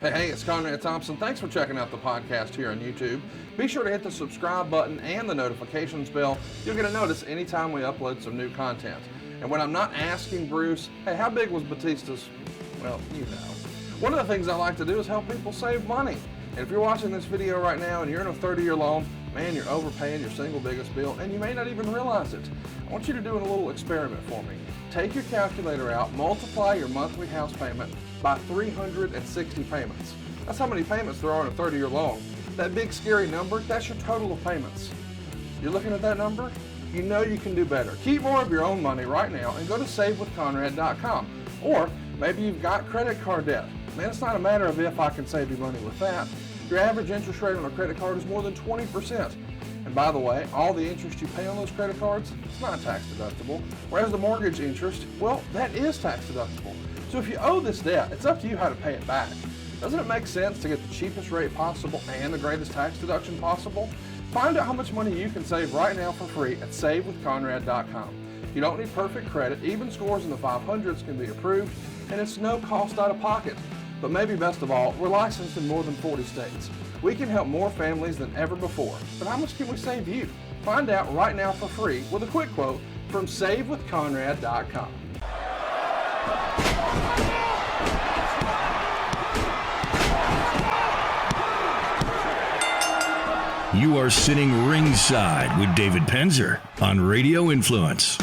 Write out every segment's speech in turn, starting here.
Hey, it's Conrad Thompson. Thanks for checking out the podcast here on YouTube. Be sure to hit the subscribe button and the notifications bell. You'll get a notice anytime we upload some new content. And when I'm not asking Bruce, hey, how big was Batista's? Well, you know. One of the things I like to do is help people save money. And if you're watching this video right now and you're in a 30-year loan, man, you're overpaying your single biggest bill and you may not even realize it. I want you to do a little experiment for me. Take your calculator out, multiply your monthly house payment by 360 payments. That's how many payments there are in a 30-year loan. That big scary number, that's your total of payments. You're looking at that number? You know you can do better. Keep more of your own money right now and go to savewithconrad.com. Or maybe you've got credit card debt. Man, it's not a matter of if I can save you money with that. Your average interest rate on a credit card is more than 20%. And by the way, all the interest you pay on those credit cards, it's not tax deductible. Whereas the mortgage interest, well, that is tax deductible. So if you owe this debt, it's up to you how to pay it back. Doesn't it make sense to get the cheapest rate possible and the greatest tax deduction possible? Find out how much money you can save right now for free at savewithconrad.com. You don't need perfect credit. Even scores in the 500s can be approved, and it's no cost out of pocket. But maybe best of all, we're licensed in more than 40 states. We can help more families than ever before. But how much can we save you? Find out right now for free with a quick quote from savewithconrad.com. You are sitting ringside with David Penzer on Radio Influence.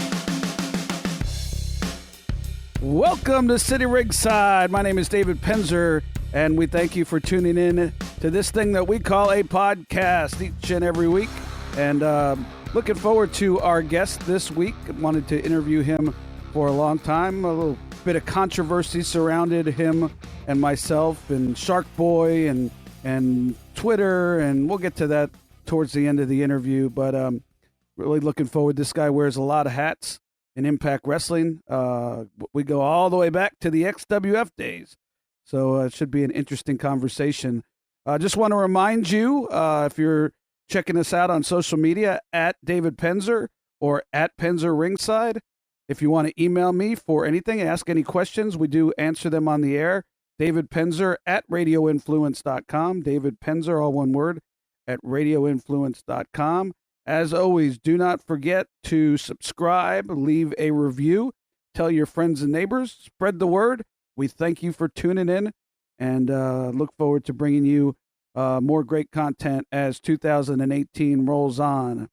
Welcome to Sitting Ringside. My name is David Penzer, and we thank you for tuning in to this thing that we call a podcast each and every week. And looking forward to our guest this week. Wanted to interview him for a long time. A little bit of controversy surrounded him and myself and Shark Boy and Twitter, and we'll get to that towards the end of the interview. But really looking forward. This guy wears a lot of hats in Impact Wrestling. We go all the way back to the XWF days. So it should be an interesting conversation. I just want to remind you, if you're checking us out on social media, at David Penzer or at Penzer Ringside. If you want to email me for anything, ask any questions, we do answer them on the air. David Penzer at radioinfluence.com. David Penzer, all one word, at radioinfluence.com. As always, do not forget to subscribe, leave a review, tell your friends and neighbors, spread the word. We thank you for tuning in and look forward to bringing you more great content as 2018 rolls on.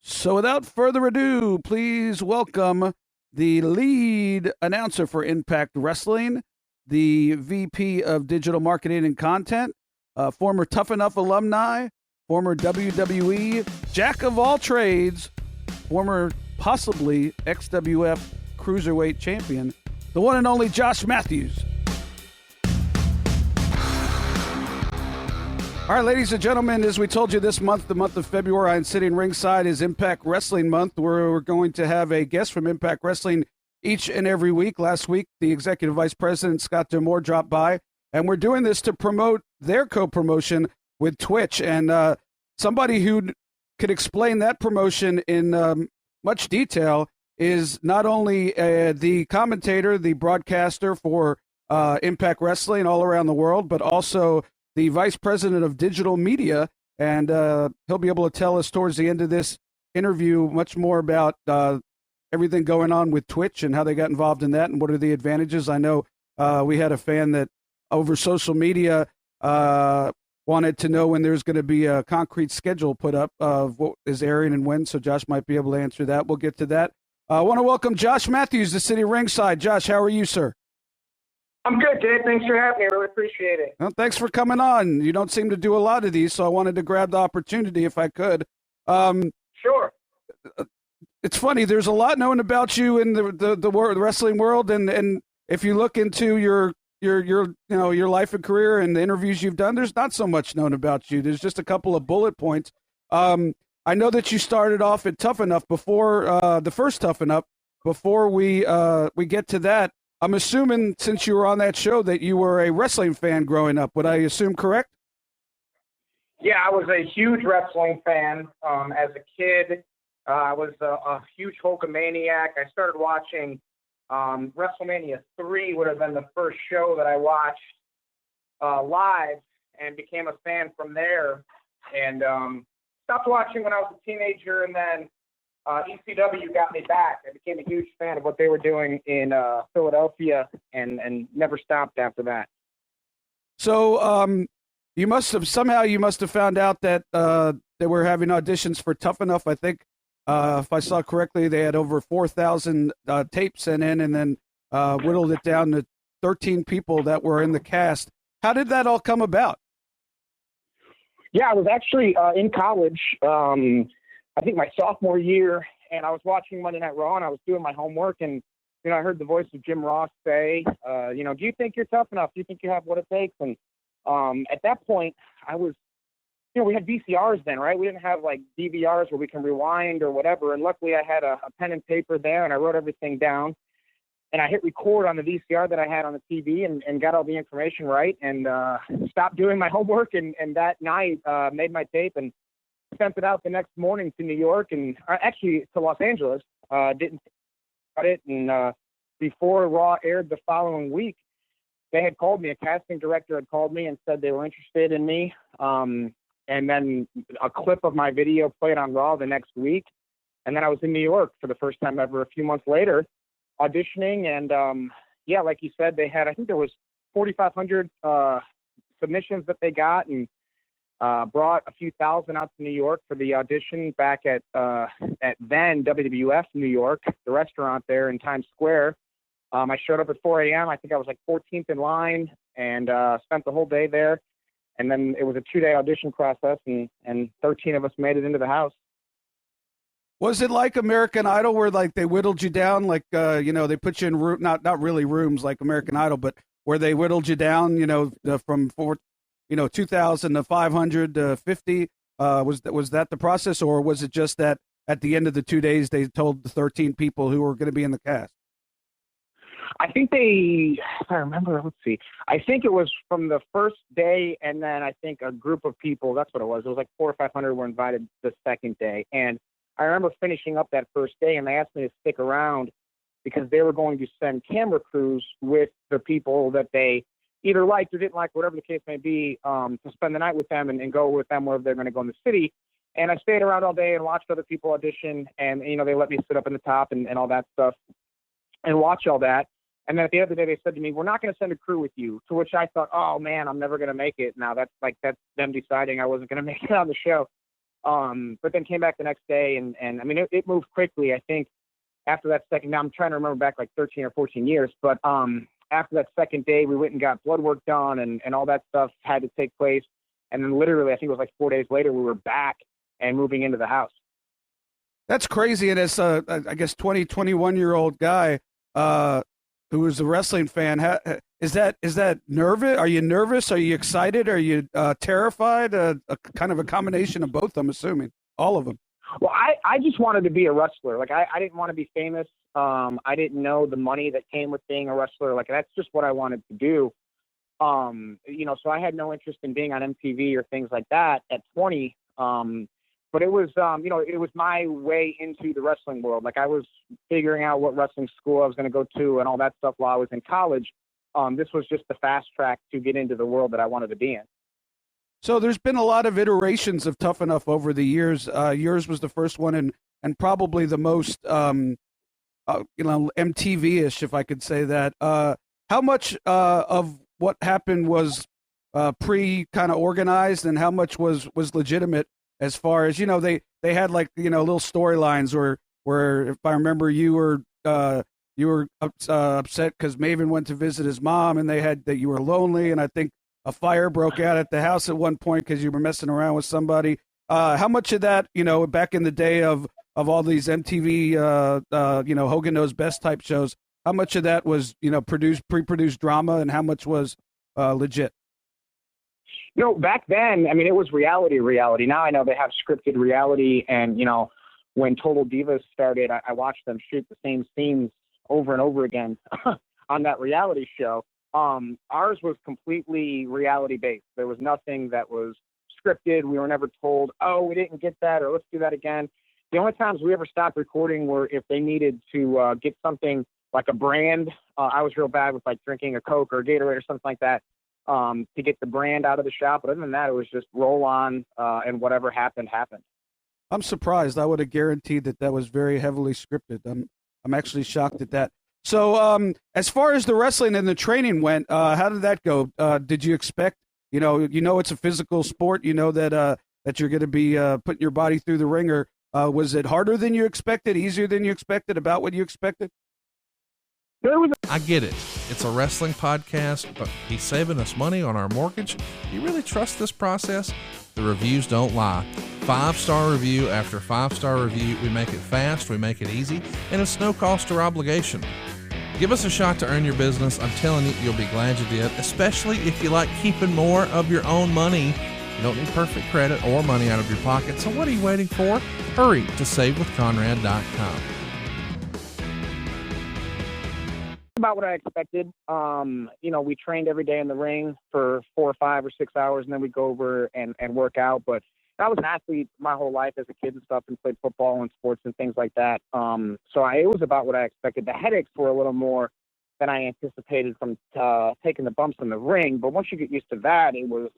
So without further ado, please welcome the lead announcer for Impact Wrestling, the VP of Digital Marketing and Content, former Tough Enough alumni, former WWE Jack of all trades, former possibly XWF Cruiserweight Champion, the one and only Josh Mathews. All right, ladies and gentlemen, as we told you this month, the month of February on Sitting Ringside is Impact Wrestling Month, where we're going to have a guest from Impact Wrestling each and every week. Last week, the Executive Vice President, Scott D'Amore, dropped by, and we're doing this to promote their co-promotion with Twitch. And somebody who could explain that promotion in much detail is not only the commentator, the broadcaster for Impact Wrestling all around the world, but also the Vice President of Digital Media. And he'll be able to tell us towards the end of this interview much more about everything going on with Twitch and how they got involved in that and what are the advantages. I know we had a fan that over social media wanted to know when there's going to be a concrete schedule put up of what is airing and when, so Josh might be able to answer that. We'll get to that. I want to welcome Josh Mathews to Sitting Ringside. Josh, how are you, sir? I'm good, Dave. Thanks for having me. I really appreciate it. Well, thanks for coming on. You don't seem to do a lot of these, so I wanted to grab the opportunity if I could. Sure. It's funny. There's a lot known about you in the wrestling world, and if you look into your life and career and the interviews you've done, there's not so much known about you. There's just a couple of bullet points. I know that you started off at Tough Enough before the first Tough Enough. Before we get to that, I'm assuming since you were on that show that you were a wrestling fan growing up. Would I assume correct? Yeah, I was a huge wrestling fan as a kid. I was a huge Hogan maniac. I started watching WrestleMania 3 would have been the first show that I watched live and became a fan from there. And stopped watching when I was a teenager, and then ECW got me back. I became a huge fan of what they were doing in Philadelphia, and never stopped after that. So you must have found out that they were having auditions for Tough Enough. I think if I saw correctly, they had over 4,000 tapes sent in, and then whittled it down to 13 people that were in the cast. How did that all come about? Yeah, I was actually in college, I think my sophomore year, and I was watching Monday Night Raw, and I was doing my homework, and, I heard the voice of Jim Ross say, do you think you're tough enough? Do you think you have what it takes? And at that point, I was, we had VCRs then, right? We didn't have, like, DVRs where we can rewind or whatever, and luckily I had a pen and paper there, and I wrote everything down. And I hit record on the VCR that I had on the TV and got all the information right, and stopped doing my homework. And that night made my tape and sent it out the next morning to New York, and actually to Los Angeles. Didn't cut it. And before Raw aired the following week, they had called me. A casting director had called me and said they were interested in me. And then a clip of my video played on Raw the next week. And then I was in New York for the first time ever a few months later, auditioning, and like you said, they had, I think there was 4,500 submissions that they got, and brought a few thousand out to New York for the audition back at then WWF New York, the restaurant there in Times Square. I showed up at 4 a.m. I think I was like 14th in line, and spent the whole day there. And then it was a 2-day audition process, and 13 of us made it into the house. Was it like American Idol, where like they whittled you down, like they put you in not really rooms like American Idol, but where they whittled you down, from 2,000 to 500 to 50? Was that the process, or was it just that at the end of the 2 days they told the 13 people who were going to be in the cast? I think if I remember, let's see. I think it was from the first day, and then I think a group of people. That's what it was. It was like 400 or 500 were invited the second day, and I remember finishing up that first day, and they asked me to stick around because they were going to send camera crews with the people that they either liked or didn't like, whatever the case may be, to spend the night with them and go with them wherever they're going to go in the city. And I stayed around all day and watched other people audition, and, they let me sit up in the top and all that stuff and watch all that. And then at the end of the day, they said to me, "We're not going to send a crew with you," to which I thought, oh, man, I'm never going to make it. Now that's them deciding I wasn't going to make it on the show. But then came back the next day, and I mean, it moved quickly. I think after that second, now I'm trying to remember back like 13 or 14 years, but after that second day, we went and got blood work done, and all that stuff had to take place. And then literally, I think it was like 4 days later, we were back and moving into the house. That's crazy. And as I guess 21-year-old guy who is a wrestling fan, is that nervous? Are you nervous? Are you excited? Are you terrified? Kind of a combination of both, I'm assuming. All of them. Well, I just wanted to be a wrestler. Like, I didn't want to be famous. I didn't know the money that came with being a wrestler. Like, that's just what I wanted to do. So I had no interest in being on MTV or things like that at 20. But it was, it was my way into the wrestling world. Like, I was figuring out what wrestling school I was going to go to and all that stuff while I was in college. This was just the fast track to get into the world that I wanted to be in. So there's been a lot of iterations of Tough Enough over the years. Yours was the first one and probably the most, MTV-ish, if I could say that. How much of what happened was pre kind of organized, and how much was legitimate? As far as, they had like, little storylines where if I remember you were upset because Maven went to visit his mom, and they had that you were lonely, and I think a fire broke out at the house at one point because you were messing around with somebody. How much of that, back in the day of all these MTV, Hogan Knows Best type shows, how much of that was, pre-produced drama, and how much was legit? Back then, I mean, it was reality. Now I know they have scripted reality, and, when Total Divas started, I watched them shoot the same scenes over and over again on that reality show. Ours was completely reality-based. There was nothing that was scripted. We were never told, oh, we didn't get that, or let's do that again. The only times we ever stopped recording were if they needed to get something like a brand. I was real bad with, like, drinking a Coke or a Gatorade or something like that. to get the brand out of the shop. But other than that, it was just roll on, and whatever happened, happened. I'm surprised. I would have guaranteed that was very heavily scripted. I'm actually shocked at that. So, as far as the wrestling and the training went, how did that go? Did you expect, it's a physical sport, that you're going to be putting your body through the ring, or was it harder than you expected, easier than you expected, about what you expected? I get it. It's a wrestling podcast, but he's saving us money on our mortgage. Do you really trust this process? The reviews don't lie. 5-star review after 5-star review. We make it fast, we make it easy, and it's no cost or obligation. Give us a shot to earn your business. I'm telling you, you'll be glad you did, especially if you like keeping more of your own money. You don't need perfect credit or money out of your pocket, so what are you waiting for? Hurry to SaveWithConrad.com. About what I expected. We trained every day in the ring for 4 or 5 or 6 hours, and then we'd go over and work out. But I was an athlete my whole life as a kid and stuff, and played football and sports and things like that. It was about what I expected. The headaches were a little more than I anticipated from taking the bumps in the ring. But once you get used to that, it was,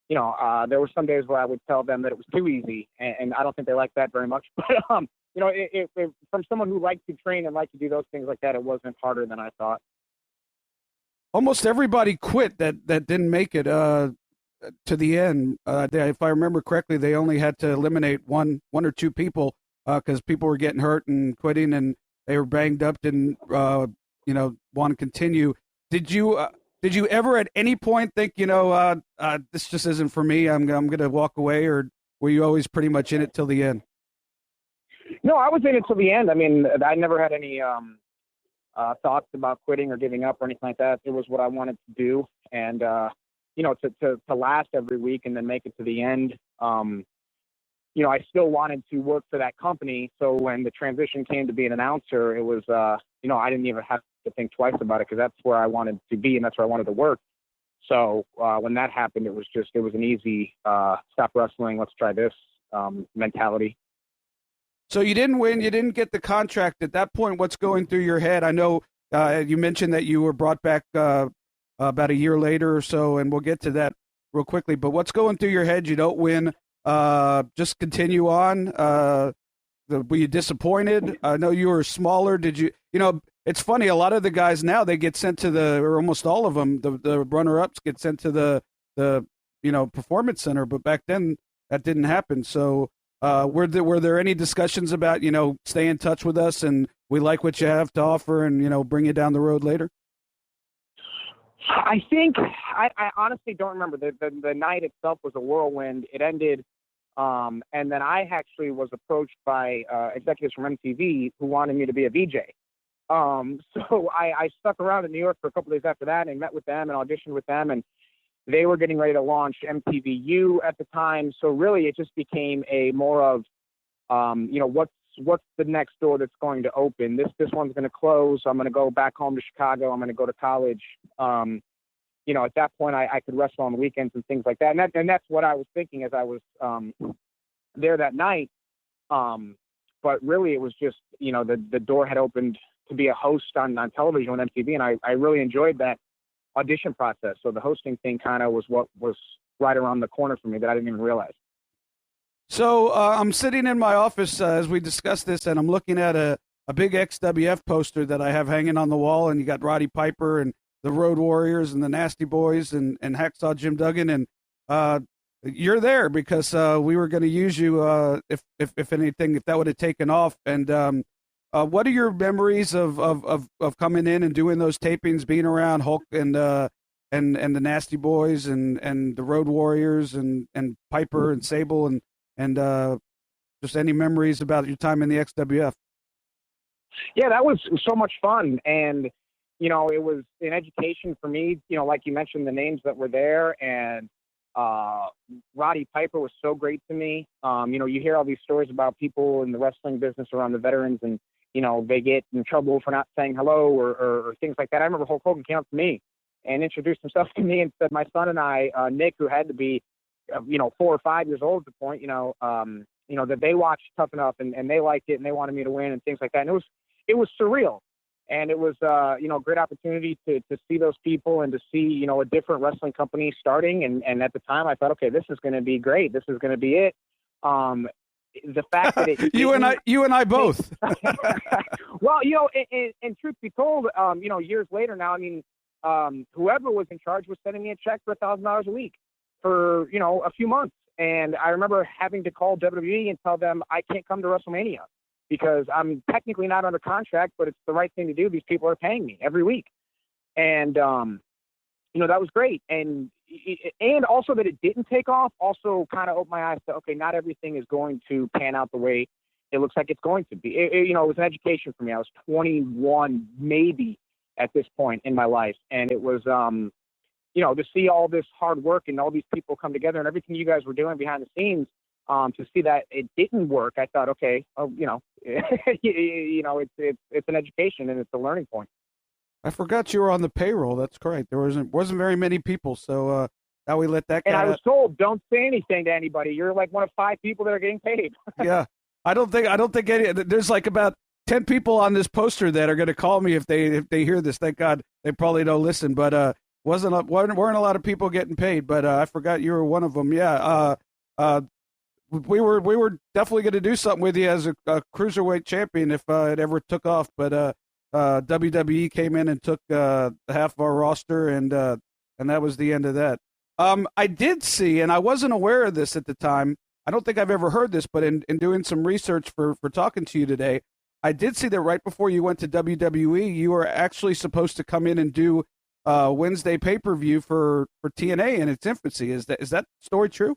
there were some days where I would tell them that it was too easy, and I don't think they liked that very much. But from someone who liked to train and liked to do those things like that, it wasn't harder than I thought. Almost everybody quit that didn't make it to the end. If I remember correctly, they only had to eliminate one or two people because people were getting hurt and quitting, and they were banged up and want to continue. Did you ever at any point think this just isn't for me? I'm going to walk away, or were you always pretty much in it till the end? No, I was in it till the end. I mean, I never had any thoughts about quitting or giving up or anything like that. It was what I wanted to do, and to last every week and then make it to the end. I still wanted to work for that company. So when the transition came to be an announcer, it was I didn't even have to think twice about it, because that's where I wanted to be and that's where I wanted to work. So when that happened, it was an easy stop wrestling, let's try this mentality. So you didn't win. You didn't get the contract. At that point, what's going through your head? I know you mentioned that you were brought back about a year later or so, and we'll get to that real quickly. But what's going through your head? You don't win. Just continue on. Were you disappointed? I know you were smaller. Did you? It's funny. A lot of the guys now, they get sent to or almost all of them, the runner-ups get sent to the performance center. But back then, that didn't happen. So. Were there any discussions about, stay in touch with us and we like what you have to offer and, bring you down the road later? I think I honestly don't remember. The night itself was a whirlwind. It ended. And then I actually was approached by executives from MTV who wanted me to be a VJ. So I stuck around in New York for a couple of days after that and met with them and auditioned with them, and they were getting ready to launch MTVU at the time. So really it just became a more of, what's the next door that's going to open? This one's going to close. I'm going to go back home to Chicago. I'm going to go to college. At that point I could wrestle on the weekends and things like that. And that's what I was thinking as I was there that night. But really it was just, the door had opened to be a host on television on MTV. And I really enjoyed that audition process. So the hosting thing kind of was what was right around the corner for me that I didn't even realize. So I'm sitting in my office as we discuss this, and I'm looking at a big XWF poster that I have hanging on the wall, and you got Roddy Piper and the Road Warriors and the Nasty Boys and Hacksaw Jim Duggan, and you're there because we were going to use you if that would have taken off. And what are your memories of coming in and doing those tapings, being around Hulk and the Nasty Boys and the Road Warriors and Piper and Sable and just any memories about your time in the XWF? Yeah, that was so much fun. And, it was an education for me, like you mentioned, the names that were there. And Roddy Piper was so great to me. You hear all these stories about people in the wrestling business around the veterans and, they get in trouble for not saying hello or things like that. I remember Hulk Hogan came up to me and introduced himself to me and said, my son and I, Nick, who had to be, 4 or 5 years old at the point, that they watched Tough Enough and they liked it and they wanted me to win and things like that. And it was surreal. And it was, a great opportunity to see those people and to see, a different wrestling company starting. And at the time I thought, okay, this is going to be great. This is going to be it. The fact that it you and I both. Well, and truth be told, years later now, I mean, whoever was in charge was sending me a check for $1,000 a week for, a few months. And I remember having to call WWE and tell them I can't come to WrestleMania because I'm technically not under contract, but it's the right thing to do. These people are paying me every week. And, that was great. And also that it didn't take off also kind of opened my eyes to, okay, not everything is going to pan out the way it looks like it's going to be. It was an education for me. I was 21 maybe at this point in my life. And it was, to see all this hard work and all these people come together and everything you guys were doing behind the scenes, to see that it didn't work, I thought, okay, it's an education and it's a learning point. I forgot you were on the payroll. That's correct. There wasn't very many people, so now we let that guy. And I was told, don't say anything to anybody. You're like one of 5 people that are getting paid. Yeah, I don't think any. There's like about 10 people on this poster that are going to call me if they hear this. Thank God they probably don't listen, but weren't a lot of people getting paid. But I forgot you were one of them. Yeah, we were definitely going to do something with you as a cruiserweight champion if it ever took off, but. WWE came in and took half of our roster, and that was the end of that. I did see, and I wasn't aware of this at the time. I don't think I've ever heard this, but in doing some research for talking to you today, I did see that right before you went to WWE, you were actually supposed to come in and do Wednesday pay-per-view for TNA in its infancy. Is that story true?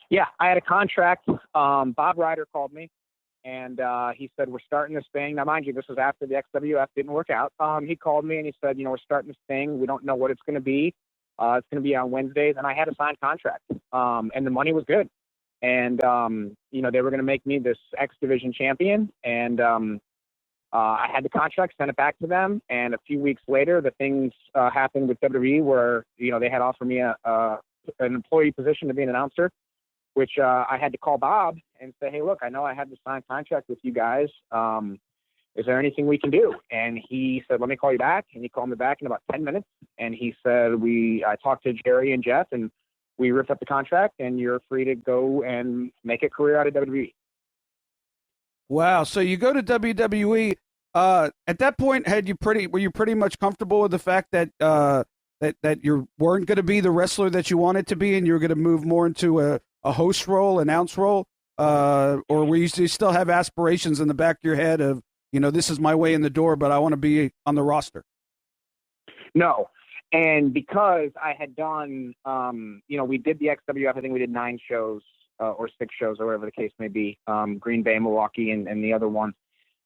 Yeah, I had a contract. Bob Ryder called me. And he said, we're starting this thing. Now, mind you, this was after the XWF didn't work out. He called me and he said, we're starting this thing. We don't know what it's going to be. It's going to be on Wednesdays. And I had a signed contract. And the money was good. And, they were going to make me this X Division champion. And I had the contract, sent it back to them. And a few weeks later, the things happened with WWE where, they had offered me an employee position to be an announcer, which I had to call Bob and say, hey, look, I know I had the signed contract with you guys. Is there anything we can do? And he said, let me call you back. And he called me back in about 10 minutes. And he said, I talked to Jerry and Jeff, and we ripped up the contract, and you're free to go and make a career out of WWE. Wow. So you go to WWE. At that point, were you pretty much comfortable with the fact that that you weren't going to be the wrestler that you wanted to be, and you were going to move more into a host role, announce role, or were you still have aspirations in the back of your head of, this is my way in the door, but I want to be on the roster? No. And because I had done, we did the XWF, I think we did 9 shows or 6 shows or whatever the case may be, Green Bay, Milwaukee, and the other one,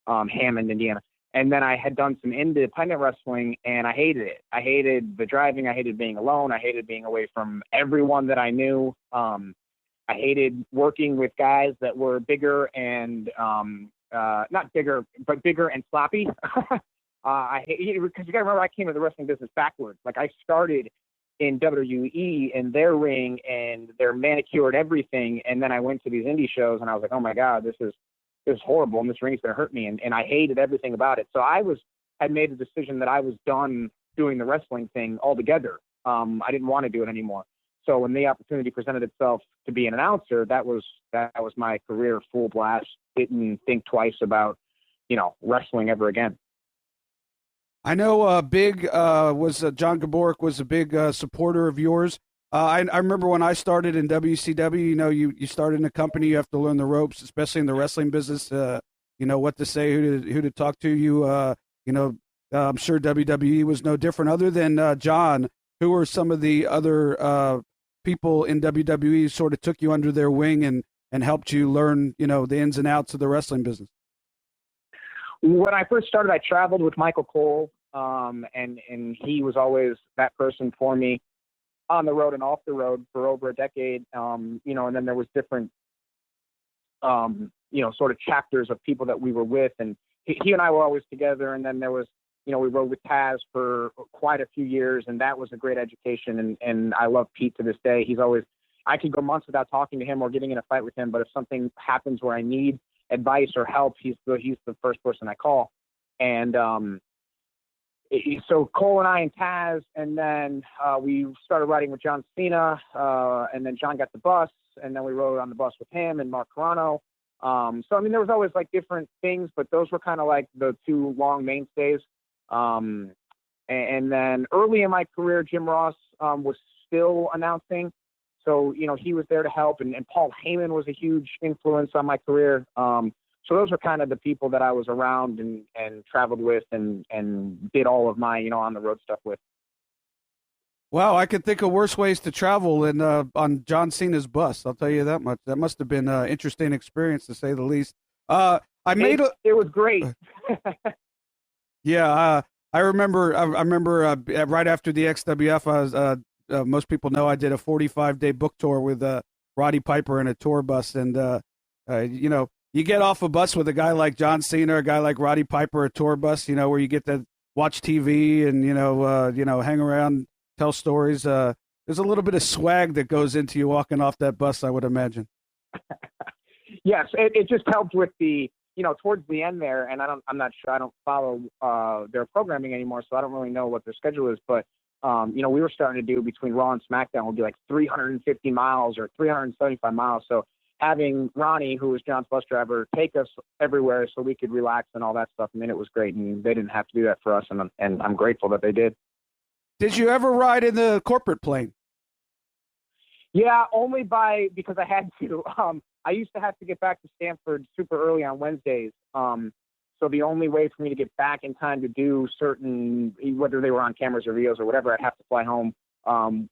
Hammond, Indiana. And then I had done some independent wrestling, and I hated it. I hated the driving. I hated being alone. I hated being away from everyone that I knew. I hated working with guys that were bigger and not bigger, but bigger and sloppy. I hate because you got to remember I came to the wrestling business backwards. Like I started in WWE and their ring and their manicured everything, and then I went to these indie shows and I was like, oh my God, this is horrible, and this ring's gonna hurt me, and I hated everything about it. So I had made a decision that I was done doing the wrestling thing altogether. I didn't want to do it anymore. So when the opportunity presented itself to be an announcer, that was my career full blast. Didn't think twice about, wrestling ever again. I know Big was John Gaborik was a big supporter of yours. I remember when I started in WCW, you started in a company, you have to learn the ropes, especially in the wrestling business, what to say, who to talk to. I'm sure WWE was no different other than John. Who were some of the other people in WWE sort of took you under their wing and helped you learn, the ins and outs of the wrestling business? When I first started, I traveled with Michael Cole, and he was always that person for me on the road and off the road for over a decade. And then there was different, sort of chapters of people that we were with, and he and I were always together. And then there was, we rode with Taz for quite a few years, and that was a great education. And I love Pete to this day. I could go months without talking to him or getting in a fight with him, but if something happens where I need advice or help, he's the first person I call. And so Cole and I and Taz, and then we started riding with John Cena, and then John got the bus, and then we rode on the bus with him and Mark Carano. So, I mean, there was always like different things, but those were kind of like the two long mainstays. And then early in my career, Jim Ross was still announcing. So, you know, he was there to help, and Paul Heyman was a huge influence on my career. So those were kind of the people that I was around and traveled with and did all of my, you know, on the road stuff with. Wow, I could think of worse ways to travel than on John Cena's bus. I'll tell you that much. That must have been an interesting experience, to say the least. It was great. Yeah, I remember. Right after the XWF, I was. Most people know I did a 45-day book tour with Roddy Piper in a tour bus, and you know, you get off a bus with a guy like John Cena, a guy like Roddy Piper, a tour bus, you know, where you get to watch TV and you know, hang around, tell stories. There's a little bit of swag that goes into you walking off that bus, I would imagine. Yes, it just helped with the, you know, towards the end there, and I'm not sure, I don't follow their programming anymore, so I don't really know what their schedule is, but you know, we were starting to do between Raw and SmackDown would be like 350 miles or 375 miles. So having Ronnie, who was John's bus driver, take us everywhere so we could relax and all that stuff, I mean, it was great, and they didn't have to do that for us, and I'm grateful that they did. Did you ever ride in the corporate plane? Yeah, only because I had to. I used to have to get back to Stanford super early on Wednesdays. So the only way for me to get back in time to do certain, whether they were on cameras or videos or whatever, I'd have to fly home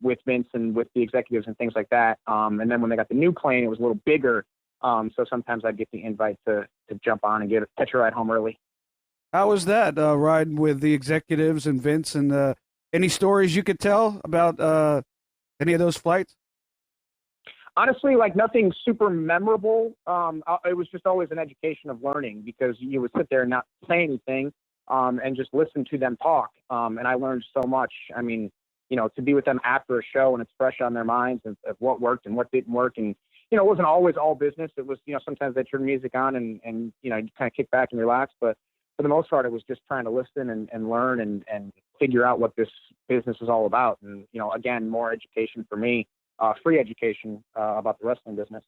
with Vince and with the executives and things like that. And then when they got the new plane, it was a little bigger. So sometimes I'd get the invite to jump on and catch a ride home early. How was that, riding with the executives and Vince? And any stories you could tell about any of those flights? Honestly, like nothing super memorable. It was just always an education of learning because you would sit there and not say anything and just listen to them talk. And I learned so much. I mean, you know, to be with them after a show and it's fresh on their minds of what worked and what didn't work. And, you know, it wasn't always all business. It was, you know, sometimes they turn music on and you know, you kind of kick back and relax. But for the most part, it was just trying to listen and learn and figure out what this business is all about. And, you know, again, more education for me. Free education about the wrestling business.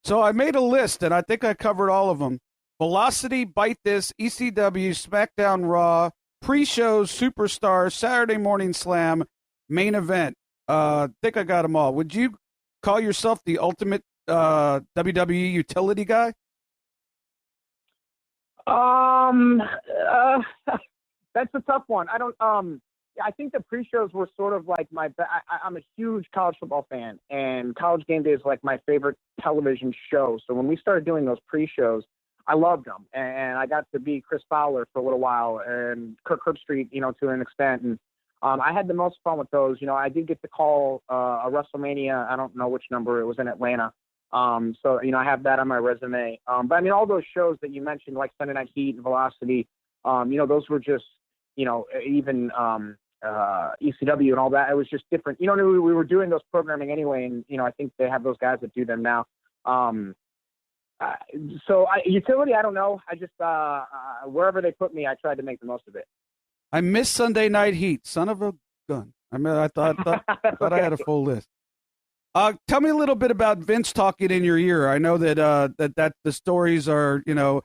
So I made a list, and I think I covered all of them. Velocity, Bite This, ECW, SmackDown Raw, pre-shows, Superstars, Saturday Morning Slam, main event. I think I got them all. Would you call yourself the ultimate WWE utility guy? That's a tough one. I don't. I think the pre-shows were sort of like I'm a huge college football fan, and College Game Day is like my favorite television show. So when we started doing those pre-shows, I loved them, and I got to be Chris Fowler for a little while, and Kirk Herbstreit, you know, to an extent. And I had the most fun with those. You know, I did get to call a WrestleMania. I don't know which number it was in Atlanta. So you know, I have that on my resume. But I mean, all those shows that you mentioned, like Sunday Night Heat and Velocity, you know, those were just, you know, even ECW and all that. It was just different. You know, we were doing those programming anyway, and you know, I think they have those guys that do them now. So utility, I don't know. I just wherever they put me, I tried to make the most of it. I missed Sunday Night Heat. Son of a gun. I mean, I thought okay. I had a full list. Tell me a little bit about Vince talking in your ear. I know that that the stories are, you know,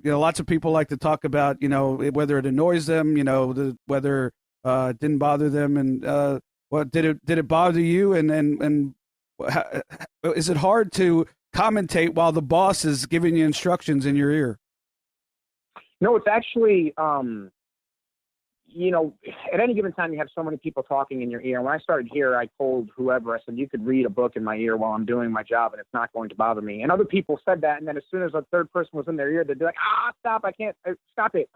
lots of people like to talk about, you know, whether it annoys them, you know, whether it didn't bother them, and what did it bother you, and is it hard to commentate while the boss is giving you instructions in your ear? No, it's actually, you know, at any given time you have so many people talking in your ear. When I started here, I told whoever, I said, you could read a book in my ear while I'm doing my job and it's not going to bother me. And other people said that, and then as soon as a third person was in their ear, they'd be like, stop, I can't, stop it.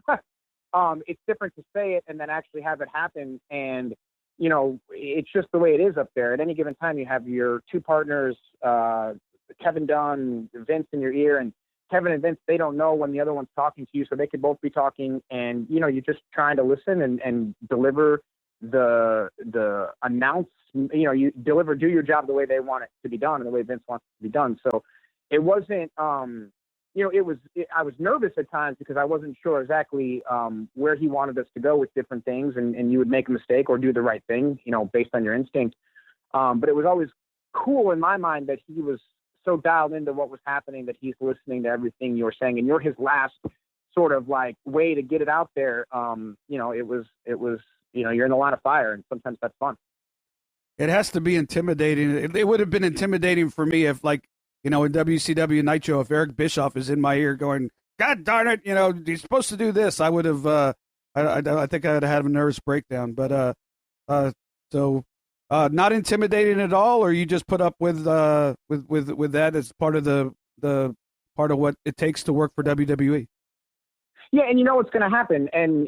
It's different to say it and then actually have it happen. And, you know, it's just the way it is up there. At any given time, you have your two partners, Kevin Dunn, Vince in your ear, and Kevin and Vince, they don't know when the other one's talking to you, so they could both be talking, and you know, you're just trying to listen and deliver the announce. You know, you do your job the way they want it to be done and the way Vince wants it to be done. So it wasn't, you I was nervous at times because I wasn't sure exactly where he wanted us to go with different things, and you would make a mistake or do the right thing, based on your instinct. But it was always cool in my mind that he was so dialed into what was happening that he's listening to everything you were saying, and you're his last sort of like way to get it out there. It was you're in the line of fire, and sometimes that's fun. It has to be intimidating. It would have been intimidating for me if, like, in WCW Nitro, if Eric Bischoff is in my ear going, "God darn it, you're supposed to do this," I would have. I think I would have had a nervous breakdown. But so not intimidating at all, or you just put up with that as part of the part of what it takes to work for WWE. Yeah, and what's going to happen, and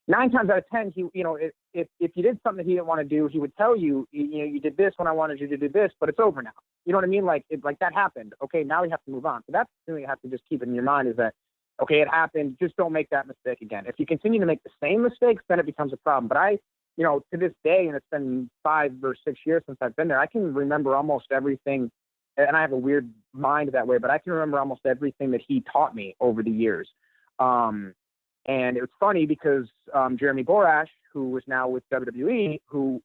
9 times out of 10, he, if you did something that he didn't want to do, he would tell you, you did this when I wanted you to do this, but it's over now. You know what I mean? Like that happened. Okay, now we have to move on. So that's the thing you have to just keep in your mind is that, okay, it happened. Just don't make that mistake again. If you continue to make the same mistakes, then it becomes a problem. But I, to this day, and it's been 5 or 6 years since I've been there, I can remember almost everything. And I have a weird mind that way, but I can remember almost everything that he taught me over the years. And it was funny because Jeremy Borash, who was now with WWE,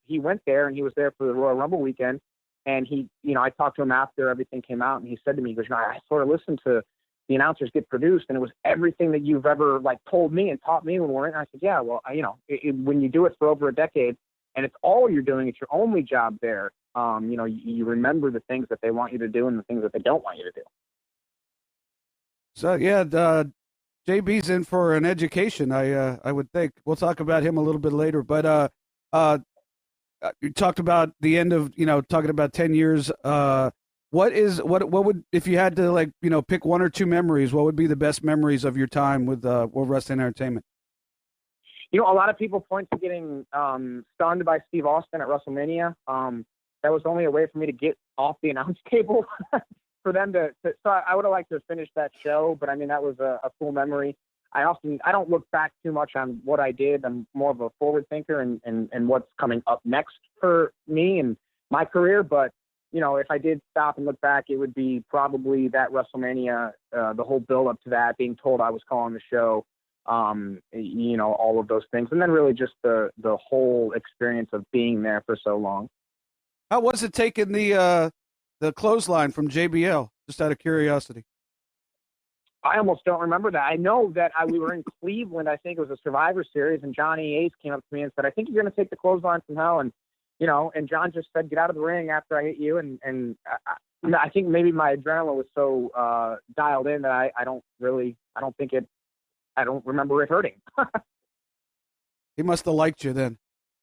he went there and he was there for the Royal Rumble weekend. And he, I talked to him after everything came out, and he said to me, he goes, I sort of listened to the announcers get produced, and it was everything that you've ever told me and taught me when we're in. And I said, yeah, well, when you do it for over a decade and it's all you're doing, it's your only job there. You remember the things that they want you to do and the things that they don't want you to do. So yeah, JB's in for an education, I would think. We'll talk about him a little bit later, but you talked about the end of, talking about 10 years. What would, if you had to pick 1 or 2 memories, what would be the best memories of your time with World Wrestling Entertainment? A lot of people point to getting stunned by Steve Austin at WrestleMania. That was only a way for me to get off the announce table for them to so I would have liked to have finished that show, but I mean, that was a cool memory. I don't look back too much on what I did. I'm more of a forward thinker and what's coming up next for me and my career. But, if I did stop and look back, it would be probably that WrestleMania, the whole build up to that, being told I was calling the show, all of those things. And then really just the whole experience of being there for so long. How was it taking the clothesline from JBL, just out of curiosity? I almost don't remember that. I know that we were in Cleveland. I think it was a Survivor Series, and Johnny Ace came up to me and said, I think you're going to take the clothesline from hell. And, and John just said, get out of the ring after I hit you. And I think maybe my adrenaline was so dialed in that I don't remember it hurting. He must have liked you then.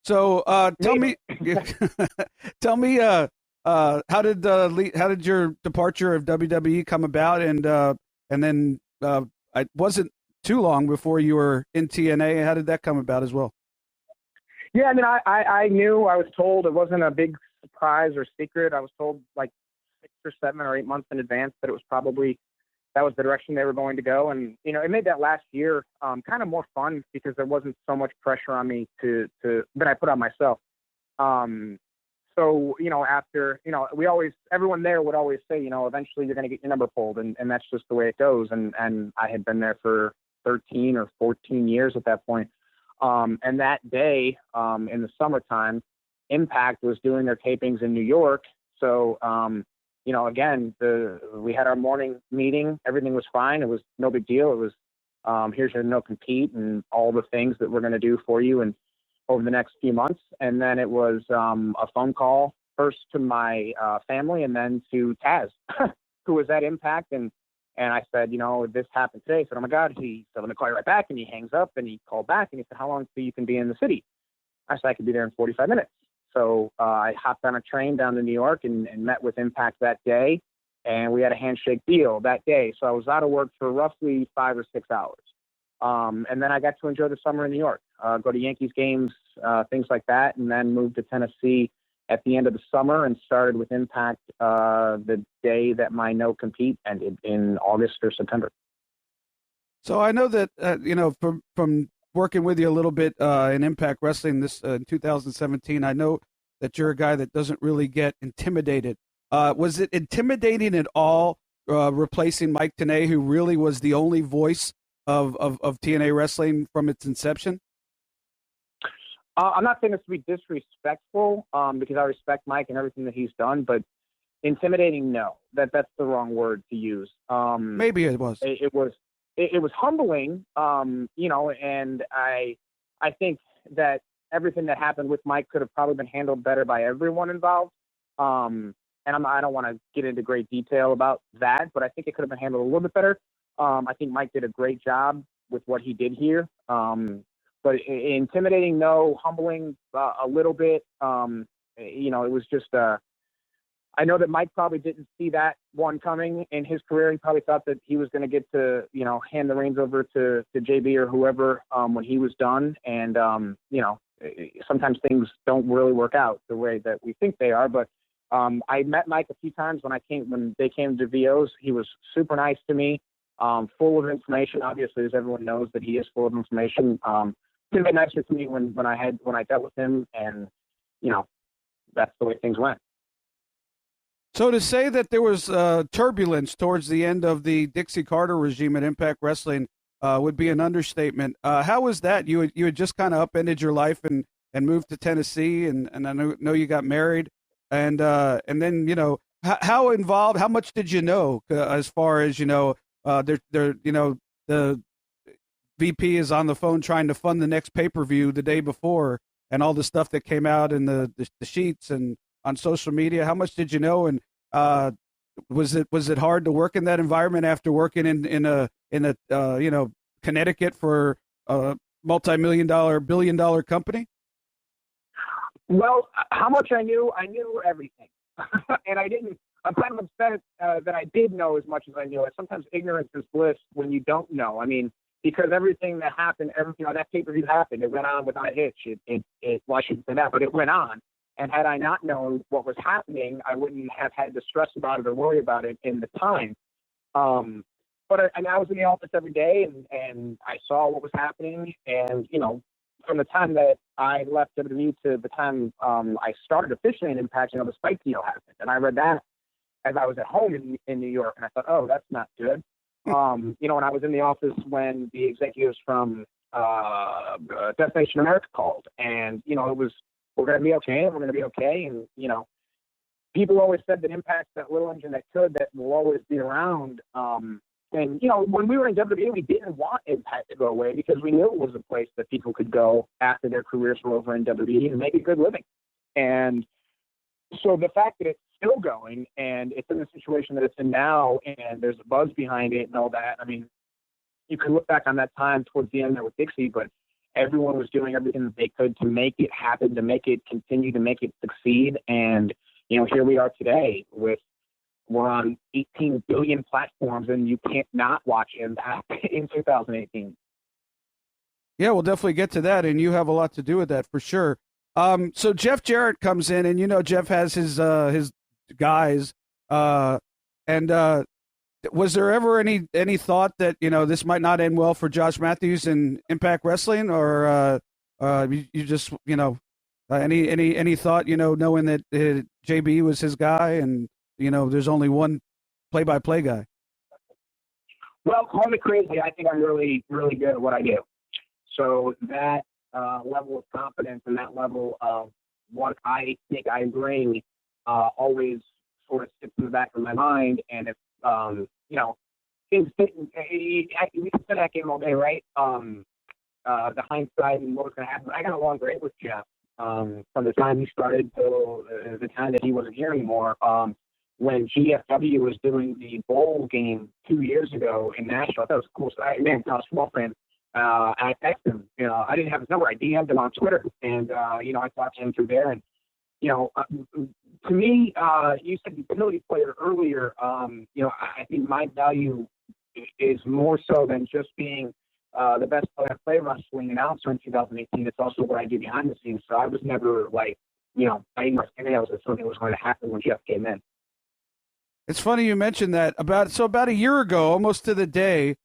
So tell me, how did your departure of WWE come about? And then it wasn't too long before you were in TNA. How did that come about as well? Yeah, I mean, I knew, I was told, it wasn't a big surprise or secret. I was told 6 or 7 or 8 months in advance that it was probably, that was the direction they were going to go. And, it made that last year kind of more fun because there wasn't so much pressure on me that I put on myself. So, after, everyone there would always say, eventually you're going to get your number pulled, and that's just the way it goes. And I had been there for 13 or 14 years at that point. And that day, in the summertime, Impact was doing their tapings in New York. So, again, we had our morning meeting. Everything was fine. It was no big deal. It was, here's your no compete and all the things that we're going to do for you and over the next few months. And then it was a phone call first to my family and then to Taz, who was at Impact. And I said, this happened today. I said, oh my God. He said, let me call you right back. And he hangs up and he called back and he said, how long till you can be in the city? I said, I could be there in 45 minutes. So I hopped on a train down to New York and met with Impact that day. And we had a handshake deal that day. So I was out of work for roughly 5 or 6 hours. And then I got to enjoy the summer in New York, go to Yankees games, things like that, and then moved to Tennessee at the end of the summer and started with Impact the day that my no-compete ended in August or September. So I know that, from working with you a little bit in Impact Wrestling in 2017, I know that you're a guy that doesn't really get intimidated. Was it intimidating at all replacing Mike Tenay, who really was the only voice of TNA wrestling from its inception? I'm not saying this to be disrespectful, because I respect Mike and everything that he's done, but intimidating, no. That's the wrong word to use. Maybe it was. It was humbling, and I think that everything that happened with Mike could have probably been handled better by everyone involved. And I don't want to get into great detail about that, but I think it could have been handled a little bit better. I think Mike did a great job with what he did here. But intimidating, no. Humbling, a little bit. It was just, I know that Mike probably didn't see that one coming in his career. He probably thought that he was going to get to, hand the reins over to JB or whoever when he was done. And, sometimes things don't really work out the way that we think they are. But I met Mike a few times when they came to VOs. He was super nice to me, full of information. Obviously, as everyone knows, that he is full of information. He was nicer to me when I dealt with him, and that's the way things went. So to say that there was turbulence towards the end of the Dixie Carter regime at Impact Wrestling would be an understatement. How was that? You had just kind of upended your life and moved to Tennessee, and I know you got married, and then how involved? How much did you know as far as the VP is on the phone trying to fund the next pay-per-view the day before, and all the stuff that came out in the sheets and on social media? How much did you know? And was it hard to work in that environment after working in a Connecticut for a multi-million-dollar, billion-dollar company? Well, how much I knew everything. And I'm kind of upset that I did know as much as I knew. Sometimes ignorance is bliss when you don't know. I mean, because everything that happened, that pay-per-view happened. It went on without a hitch. Well, I shouldn't say that, but it went on. And had I not known what was happening, I wouldn't have had to stress about it or worry about it in the time. But I was in the office every day, and I saw what was happening. And, from the time that I left WWE to the time I started officially in Impact, the Spike deal happened. And I read that as I was at home in New York, and I thought, oh, that's not good. When I was in the office when the executives from Destination America called, and, it was, we're going to be okay, and we're going to be okay. And, people always said that Impact's that little engine that will always be around. And, when we were in WWE, we didn't want Impact to go away because we knew it was a place that people could go after their careers were over in WWE and make a good living. And so the fact that it's still going and it's in the situation that it's in now and there's a buzz behind it and all that, I mean, you can look back on that time towards the end there with Dixie, but everyone was doing everything that they could to make it happen, to make it continue, to make it succeed. And, here we are today we're on 18 billion platforms, and you can't not watch Impact in 2018. Yeah, we'll definitely get to that, and you have a lot to do with that for sure. So Jeff Jarrett comes in, and Jeff has his guys, and was there ever any thought that this might not end well for Josh Mathews in Impact Wrestling, or you just any thought knowing that JB was his guy and there's only one play-by-play guy? Well, call me crazy. I think I'm really, really good at what I do. So that level of confidence and that level of what I think I bring always sort of sits in the back of my mind. And if, things we can spend that game all day, right? The hindsight and what was going to happen. I got along great with Jeff from the time he started till the time that he wasn't here anymore. When GFW was doing the bowl game 2 years ago in Nashville, I thought it was cool. So I was a small fan. And I texted him. I didn't have his number. I DM'd him on Twitter, and I talked to him through there. And to me, you said utility player earlier. I think my value is more so than just being the best play wrestling announcer in 2018. It's also what I do behind the scenes. So I was never biting my fingernails that something was going to happen when Jeff came in. It's funny you mentioned that. About a year ago, almost to the day,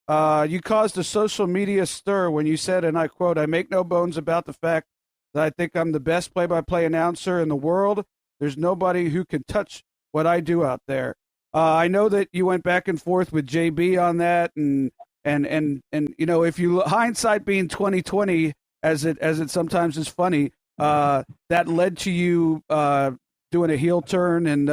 you caused a social media stir when you said, and I quote, "I make no bones about the fact that I think I'm the best play-by-play announcer in the world. There's nobody who can touch what I do out there." I know that you went back and forth with JB on that, and if you hindsight being 2020, as it sometimes is funny, that led to you doing a heel turn and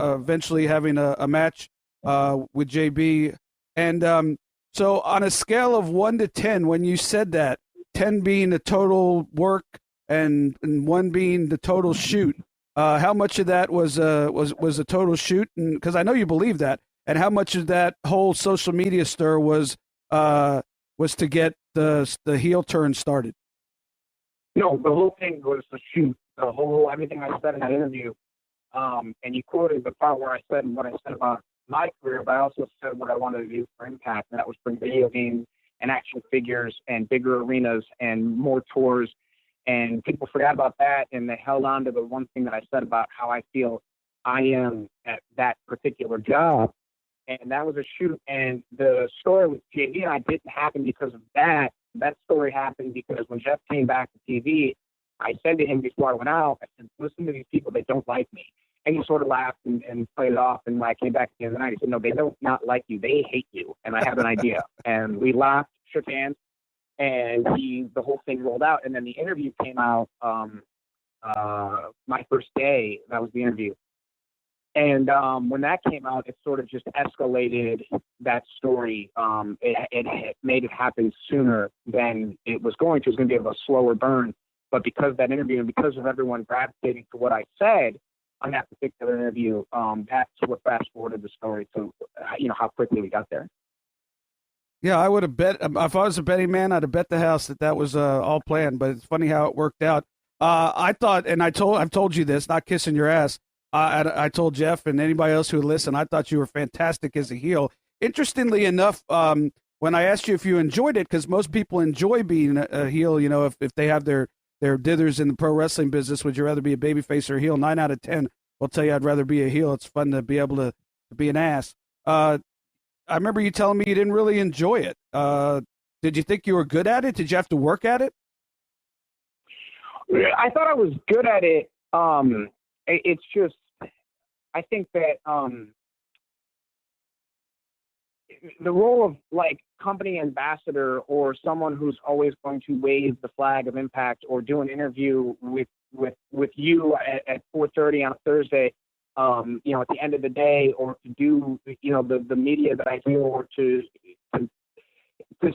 eventually having a match with JB. And so on a scale of 1 to 10, when you said that, 10 being the total work and 1 being the total shoot, how much of that was a total shoot? And because I know you believe that, and how much of that whole social media stir was to get the heel turn started? No, the whole thing was the shoot. The whole everything I said in that interview, and you quoted the part where I said what I said about my career, but I also said what I wanted to do for Impact, and that was bring video games and action figures and bigger arenas and more tours. And people forgot about that, and they held on to the one thing that I said about how I feel I am at that particular job. And that was a shoot. And the story with JB and I didn't happen because of that. That story happened because when Jeff came back to TV, I said to him before I went out, I said, listen to these people, they don't like me. And he sort of laughed and played it off. And when I came back at the end of the night, he said, no, they don't not like you. They hate you. And I have an idea. And we laughed, shook hands, and the whole thing rolled out. And then the interview came out my first day. That was the interview. And when that came out, it sort of just escalated that story. It made it happen sooner than it was going to. It was going to be a slower burn. But because of that interview and because of everyone gravitating to what I said on that particular interview, that's what fast-forwarded the story to, how quickly we got there. Yeah, I would have bet, if I was a betting man, I'd have bet the house that was all planned, but it's funny how it worked out. I thought, and I've told you this, not kissing your ass, I told Jeff and anybody else who listened, I thought you were fantastic as a heel. Interestingly enough, when I asked you if you enjoyed it, because most people enjoy being a heel, if they have their dithers in the pro wrestling business, would you rather be a babyface or a heel? 9 out of 10 will tell you I'd rather be a heel. It's fun to be able to be an ass. I remember you telling me you didn't really enjoy it. Did you think you were good at it? Did you have to work at it? I thought I was good at it. It's just, I think that the role of like company ambassador or someone who's always going to wave the flag of Impact or do an interview with you at 4:30 on a Thursday, at the end of the day, or to do, the media that I do, or to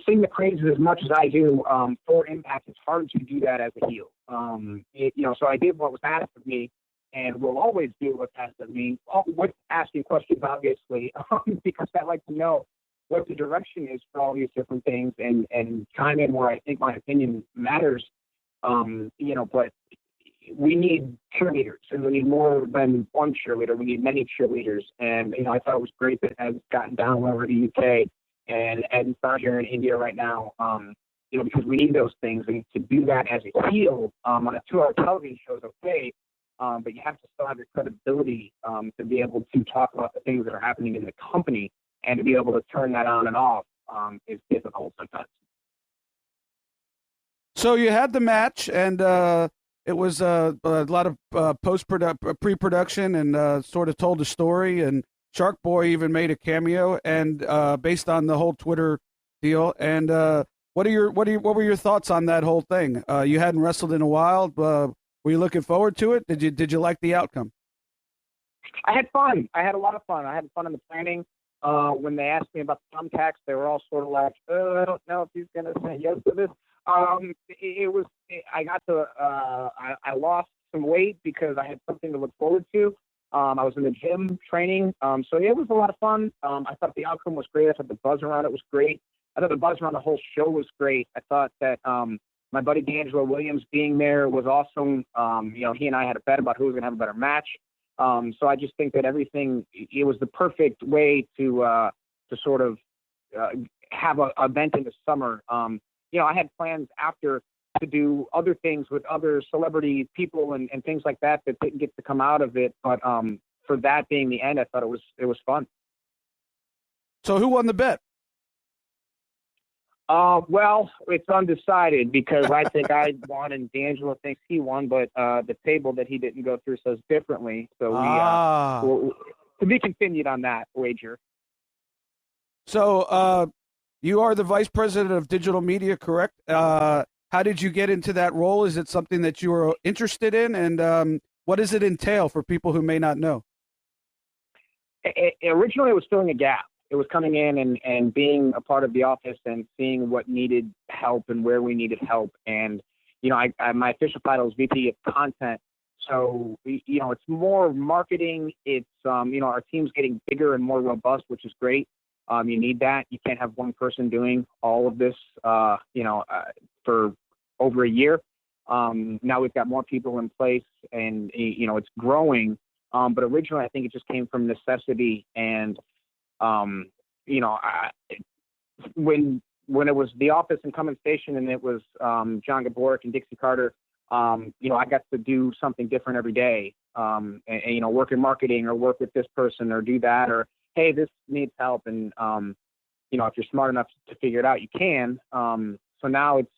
sing the praises as much as I do for Impact, it's hard to do that as a heel. So I did what was asked of me, and will always do what's asked of me, with asking questions, obviously, because I like to know what the direction is for all these different things and chime in where I think my opinion matters. But we need cheerleaders, and we need more than one cheerleader. We need many cheerleaders. And, I thought it was great that Ed's gotten down over the UK and Ed's out here in India right now, because we need those things. And to do that as a heel on a 2-hour television show is okay. But you have to still have your credibility to be able to talk about the things that are happening in the company, and to be able to turn that on and off is difficult sometimes. So you had the match, and it was a lot of pre-production, and sort of told the story. And Shark Boy even made a cameo, and based on the whole Twitter deal. And what were your thoughts on that whole thing? You hadn't wrestled in a while. Were you looking forward to it? Did you like the outcome? I had fun. I had a lot of fun. I had fun in the planning. When they asked me about the thumbtacks, they were all sort of like, I don't know if he's going to say yes to this. I lost some weight because I had something to look forward to. I was in the gym training. So it was a lot of fun. I thought the outcome was great. I thought the buzz around it was great. I thought the buzz around the whole show was great. I thought that, my buddy D'Angelo Williams being there was awesome. He and I had a bet about who was going to have a better match. So I just think that it was the perfect way to sort of have an event in the summer. I had plans after to do other things with other celebrity people and things like that didn't get to come out of it. But for that being the end, I thought it was fun. So who won the bet? Well, it's undecided because I think I won and D'Angelo thinks he won, but the table that he didn't go through says differently. So to be continued on that wager. So you are the vice president of digital media, correct? How did you get into that role? Is it something that you were interested in? And what does it entail for people who may not know? Originally, it was filling a gap. It was coming in and being a part of the office and seeing what needed help and where we needed help. And, my official title is VP of Content. So, it's more marketing. It's, our team's getting bigger and more robust, which is great. You need that. You can't have one person doing all of this, for over a year. Now we've got more people in place and, it's growing. But originally, I think it just came from necessity. And, when it was The Office and Coming Station and it was John Gaborick and Dixie Carter, I got to do something different every day. And, work in marketing or work with this person or do that, or, hey, this needs help. And, if you're smart enough to figure it out, you can. So now it's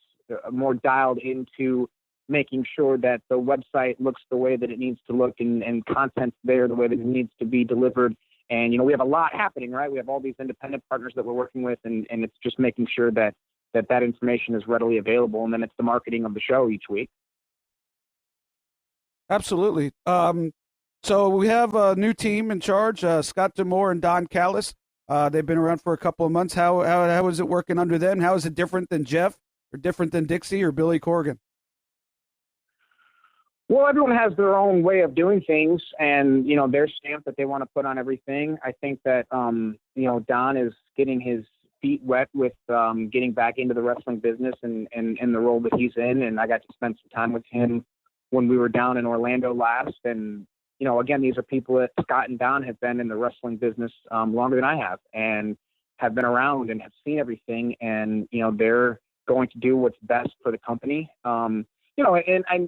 more dialed into making sure that the website looks the way that it needs to look and content's there the way that it needs to be delivered. And, we have a lot happening, right? We have all these independent partners that we're working with, and it's just making sure that information is readily available. And then it's the marketing of the show each week. Absolutely. So we have a new team in charge, Scott Demore and Don Callis. They've been around for a couple of months. How is it working under them? How is it different than Jeff or different than Dixie or Billy Corgan? Well, everyone has their own way of doing things and, their stamp that they want to put on everything. I think that, Don is getting his feet wet with getting back into the wrestling business and the role that he's in. And I got to spend some time with him when we were down in Orlando last. And, again, these are people that Scott and Don have been in the wrestling business longer than I have and have been around and have seen everything. And, they're going to do what's best for the company. And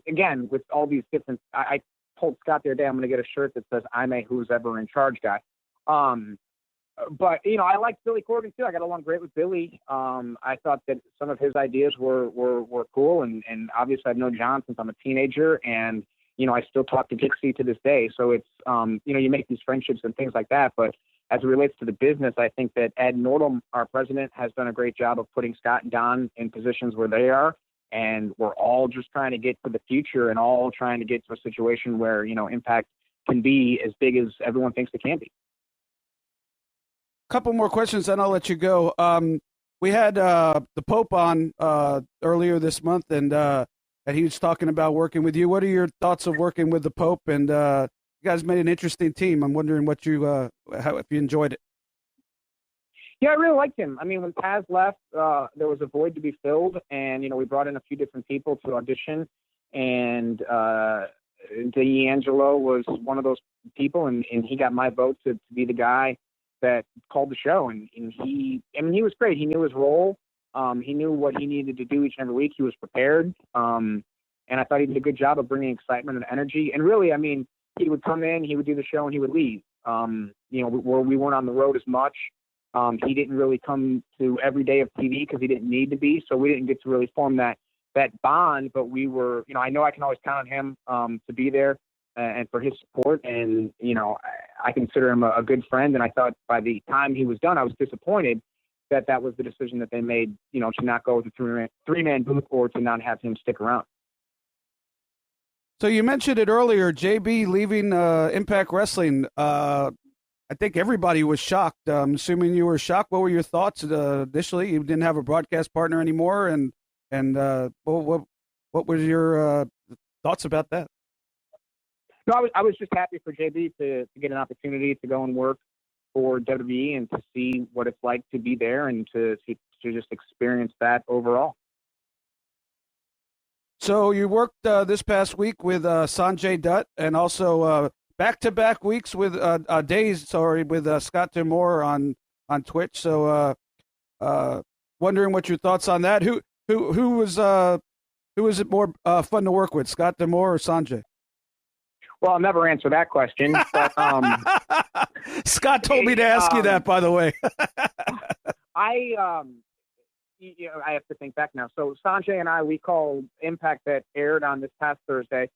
again, with all these different, I told Scott the other day, I'm going to get a shirt that says, I'm a who's ever in charge guy. But, I like Billy Corgan too. I got along great with Billy. I thought that some of his ideas were cool. And obviously I've known John since I'm a teenager and, I still talk to Dixie to this day. So it's, you make these friendships and things like that. But as it relates to the business, I think that Ed Nordholm, our president, has done a great job of putting Scott and Don in positions where they are. And we're all just trying to get to the future and all trying to get to a situation where, Impact can be as big as everyone thinks it can be. Couple more questions, then I'll let you go. We had the Pope on earlier this month, and he was talking about working with you. What are your thoughts of working with the Pope? And you guys made an interesting team. I'm wondering what if you enjoyed it. Yeah, I really liked him. I mean, when Paz left, there was a void to be filled, and we brought in a few different people to audition, and D'Angelo was one of those people, and he got my vote to be the guy that called the show, and he was great. He knew his role. He knew what he needed to do each and every week. He was prepared, and I thought he did a good job of bringing excitement and energy. And really, I mean, he would come in, he would do the show, and he would leave. Where we weren't on the road as much. He didn't really come to every day of TV because he didn't need to be, so we didn't get to really form that bond. But we were, I know I can always count on him to be there and for his support. And I consider him a good friend. And I thought by the time he was done, I was disappointed that was the decision that they made, to not go with a three-man booth or to not have him stick around. So you mentioned it earlier, JB leaving Impact Wrestling. I think everybody was shocked. I'm assuming you were shocked. What were your thoughts initially? You didn't have a broadcast partner anymore, and what were your thoughts about that? No, I was just happy for JB to get an opportunity to go and work for WWE and to see what it's like to be there and to just experience that overall. So you worked this past week with Sanjay Dutt and also back-to-back weeks with with Scott Demore on Twitch. So wondering what your thoughts on that. Who was it more fun to work with, Scott Demore or Sanjay? Well, I'll never answer that question. But, Scott told me to ask you that, by the way. I have to think back now. So Sanjay and we called Impact that aired on this past Thursday.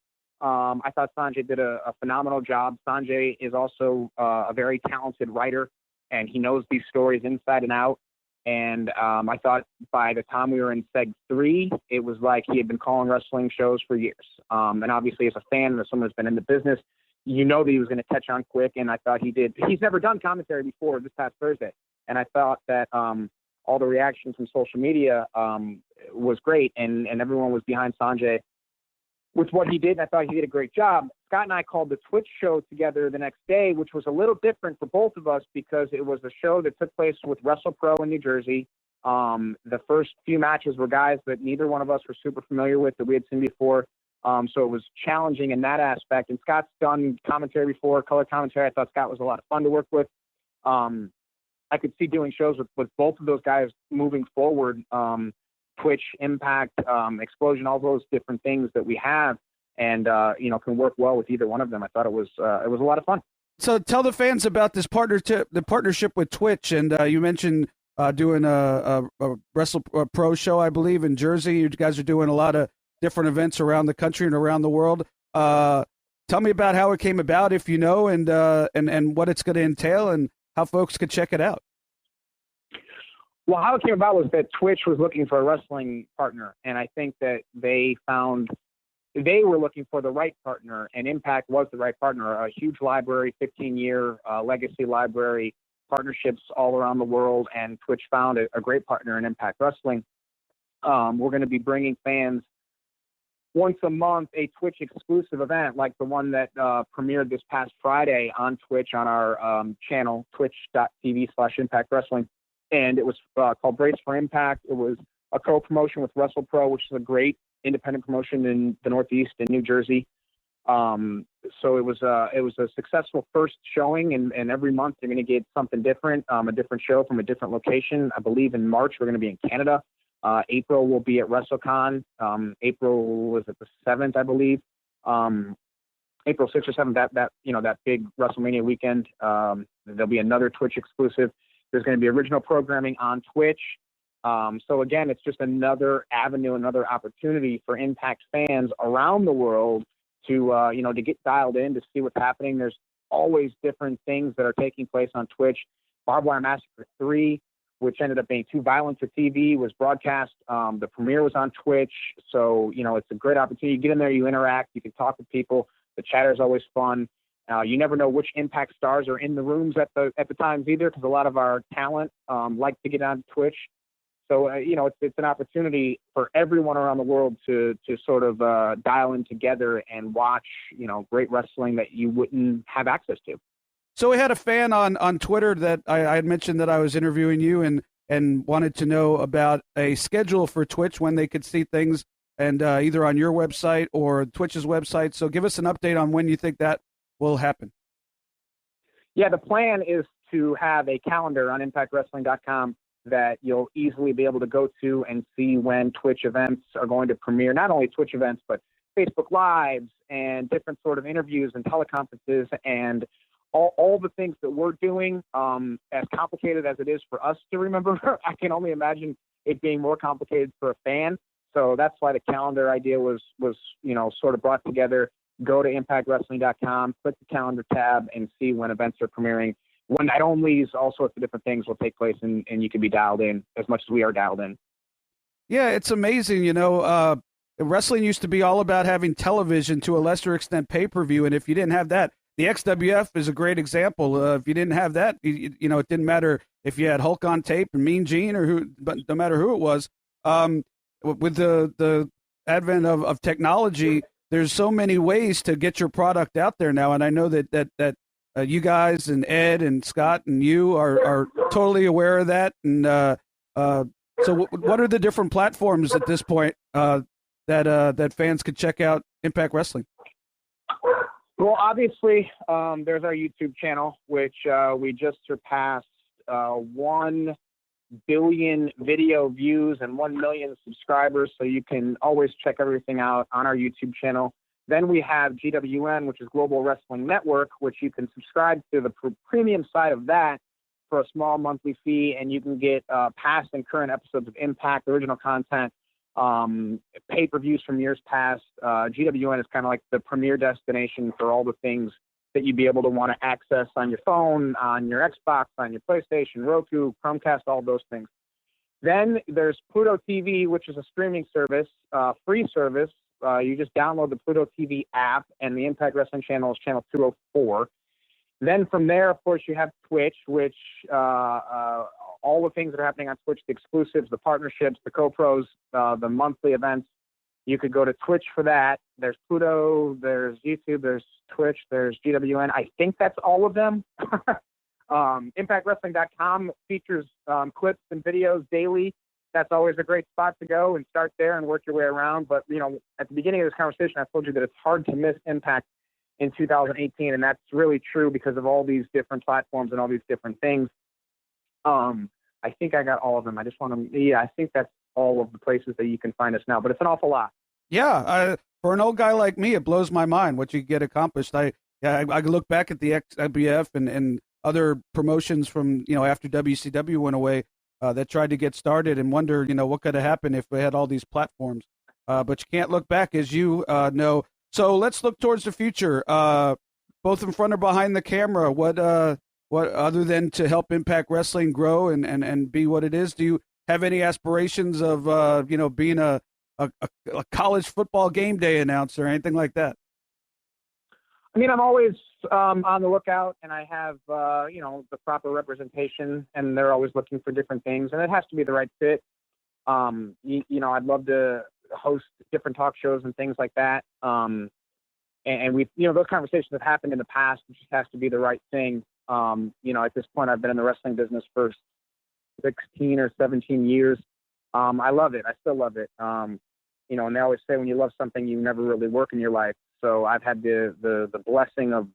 I thought Sanjay did a phenomenal job. Sanjay is also a very talented writer, and he knows these stories inside and out. And I thought by the time we were in Seg 3, it was like he had been calling wrestling shows for years. And obviously, as a fan and as someone who's been in the business, you know that he was going to catch on quick, and I thought he did. He's never done commentary before this past Thursday, and I thought that all the reactions from social media was great, and everyone was behind Sanjay with what he did, and I thought he did a great job. Scott and I called the Twitch show together the next day, which was a little different for both of us because it was a show that took place with WrestlePro in New Jersey. The first few matches were guys that neither one of us were super familiar with that we had seen before. So it was challenging in that aspect. And Scott's done commentary before, color commentary. I thought Scott was a lot of fun to work with. I could see doing shows with both of those guys moving forward. Twitch, Impact, Explosion, all those different things that we have, and can work well with either one of them. I thought it was a lot of fun. So tell the fans about this partnership with Twitch, and you mentioned doing a WrestlePro show, I believe, in Jersey. You guys are doing a lot of different events around the country and around the world. Tell me about how it came about, if you know, and what it's going to entail, and how folks could check it out. Well, how it came about was that Twitch was looking for a wrestling partner, and I think that they were looking for the right partner, and Impact was the right partner. A huge library, 15-year legacy library, partnerships all around the world, and Twitch found a great partner in Impact Wrestling. We're going to be bringing fans once a month a Twitch exclusive event like the one that premiered this past Friday on Twitch on our channel, twitch.tv/Impact Wrestling. And it was called Brace for Impact. It was a co-promotion with WrestlePro, which is a great independent promotion in the Northeast in New Jersey. So it was a successful first showing, and every month they're going to get something different, a different show from a different location. I believe in March we're going to be in Canada. April will be at WrestleCon. April was at the 7th, I believe. April 6th or 7th, that big WrestleMania weekend. There'll be another Twitch exclusive. There's going to be original programming on Twitch. So again, it's just another avenue, another opportunity for Impact fans around the world to get dialed in to see what's happening. There's always different things that are taking place on Twitch. Barbed Wire Massacre 3, which ended up being too violent for TV, was broadcast. The premiere was on Twitch. So, it's a great opportunity. You get in there, you interact, you can talk with people. The chatter is always fun. You never know which Impact stars are in the rooms at the times either, because a lot of our talent like to get on Twitch. So, it's an opportunity for everyone around the world to sort of dial in together and watch, great wrestling that you wouldn't have access to. So we had a fan on Twitter that I had mentioned that I was interviewing you and wanted to know about a schedule for Twitch, when they could see things, and either on your website or Twitch's website. So give us an update on when you think that will happen. Yeah, the plan is to have a calendar on ImpactWrestling.com that you'll easily be able to go to and see when Twitch events are going to premiere. Not only Twitch events, but Facebook Lives and different sort of interviews and teleconferences and all the things that we're doing. As complicated as it is for us to remember, I can only imagine it being more complicated for a fan. So that's why the calendar idea was sort of brought together. Go to ImpactWrestling.com, click the calendar tab, and see when events are premiering. One night onlys, all sorts of different things will take place, and you can be dialed in as much as we are dialed in. Yeah, it's amazing. Wrestling used to be all about having television, to a lesser extent pay-per-view, and if you didn't have that, the XWF is a great example. If you didn't have that, it didn't matter if you had Hulk on tape and Mean Gene or who, but no matter who it was. With the advent of technology, there's so many ways to get your product out there now, and I know that you guys and Ed and Scott and you are totally aware of that. And so, what are the different platforms at this point that fans could check out Impact Wrestling? Well, obviously, there's our YouTube channel, which we just surpassed 1 billion video views and 1 million subscribers. So you can always check everything out on our YouTube channel. Then we have GWN, which is Global Wrestling Network, which you can subscribe to the premium side of that for a small monthly fee, and you can get past and current episodes of Impact, original content, pay-per-views from years past. GWN is kind of like the premier destination for all the things that you'd be able to want to access on your phone, on your Xbox, on your PlayStation, Roku, Chromecast, all those things. Then there's Pluto TV, which is a streaming service, free service. You just download the Pluto TV app, and the Impact Wrestling channel is channel 204. Then from there, of course, you have Twitch, which all the things that are happening on Twitch, the exclusives, the partnerships, the co-pros, the monthly events. You could go to Twitch for that. There's Pluto, there's YouTube, there's Twitch, there's GWN. I think that's all of them. ImpactWrestling.com features clips and videos daily. That's always a great spot to go and start there and work your way around. But, at the beginning of this conversation, I told you that it's hard to miss Impact in 2018, and that's really true because of all these different platforms and all these different things. I think I got all of them. I just want to, I think that's all of the places that you can find us now, but it's an awful lot. Yeah, for an old guy like me, it blows my mind what you get accomplished. I look back at the XWF and other promotions from after WCW went away that tried to get started and wonder what could have happened if we had all these platforms. But you can't look back, as you know. So let's look towards the future, both in front or behind the camera. What other than to help Impact Wrestling grow and be what it is? Do you have any aspirations of being a college football game day announcer or anything like that? I mean, I'm always on the lookout, and I have the proper representation, and they're always looking for different things, and it has to be the right fit. I'd love to host different talk shows and things like that. And we, those conversations have happened in the past. It just has to be the right thing. At this point, I've been in the wrestling business for 16 or 17 years. I love it. I still love it. And they always say when you love something, you never really work in your life. So I've had the blessing of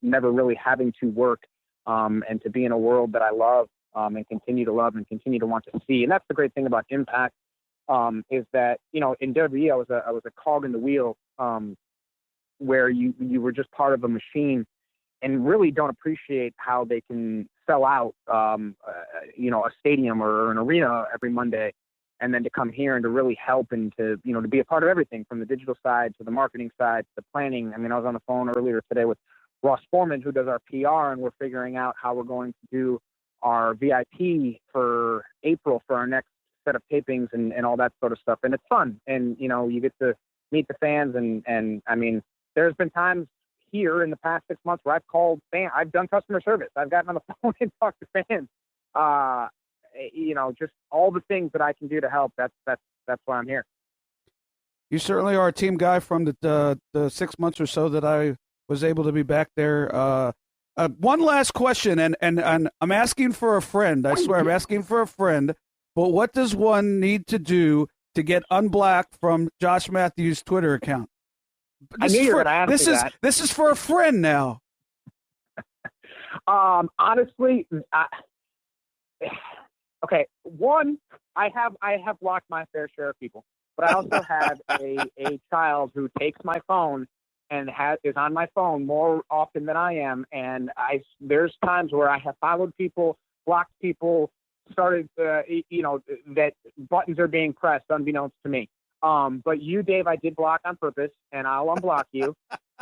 never really having to work, and to be in a world that I love, and continue to love and continue to want to see. And that's the great thing about Impact, is that, in WWE, I was a cog in the wheel, where you were just part of a machine, and really don't appreciate how they can sell out, a stadium or an arena every Monday, and then to come here and to really help and to be a part of everything from the digital side to the marketing side to the planning. I mean, I was on the phone earlier today with Ross Foreman, who does our PR, and we're figuring out how we're going to do our VIP for April for our next set of tapings and all that sort of stuff. And it's fun. And, you get to meet the fans. And I mean, there's been times here in the past 6 months where I've called fans. I've done customer service. I've gotten on the phone and talked to fans. Just all the things that I can do to help. That's why I'm here. You certainly are a team guy from the 6 months or so that I was able to be back there. One last question, and I'm asking for a friend. I swear, I'm asking for a friend. But what does one need to do to get unblocked from Josh Mathews' Twitter account? I knew you were going to ask me that. This is for a friend now. Honestly, okay. One, I have blocked my fair share of people, but I also have a child who takes my phone and is on my phone more often than I am, and there's times where I have followed people, blocked people, started that buttons are being pressed unbeknownst to me. But you, Dave, I did block on purpose, and I'll unblock you.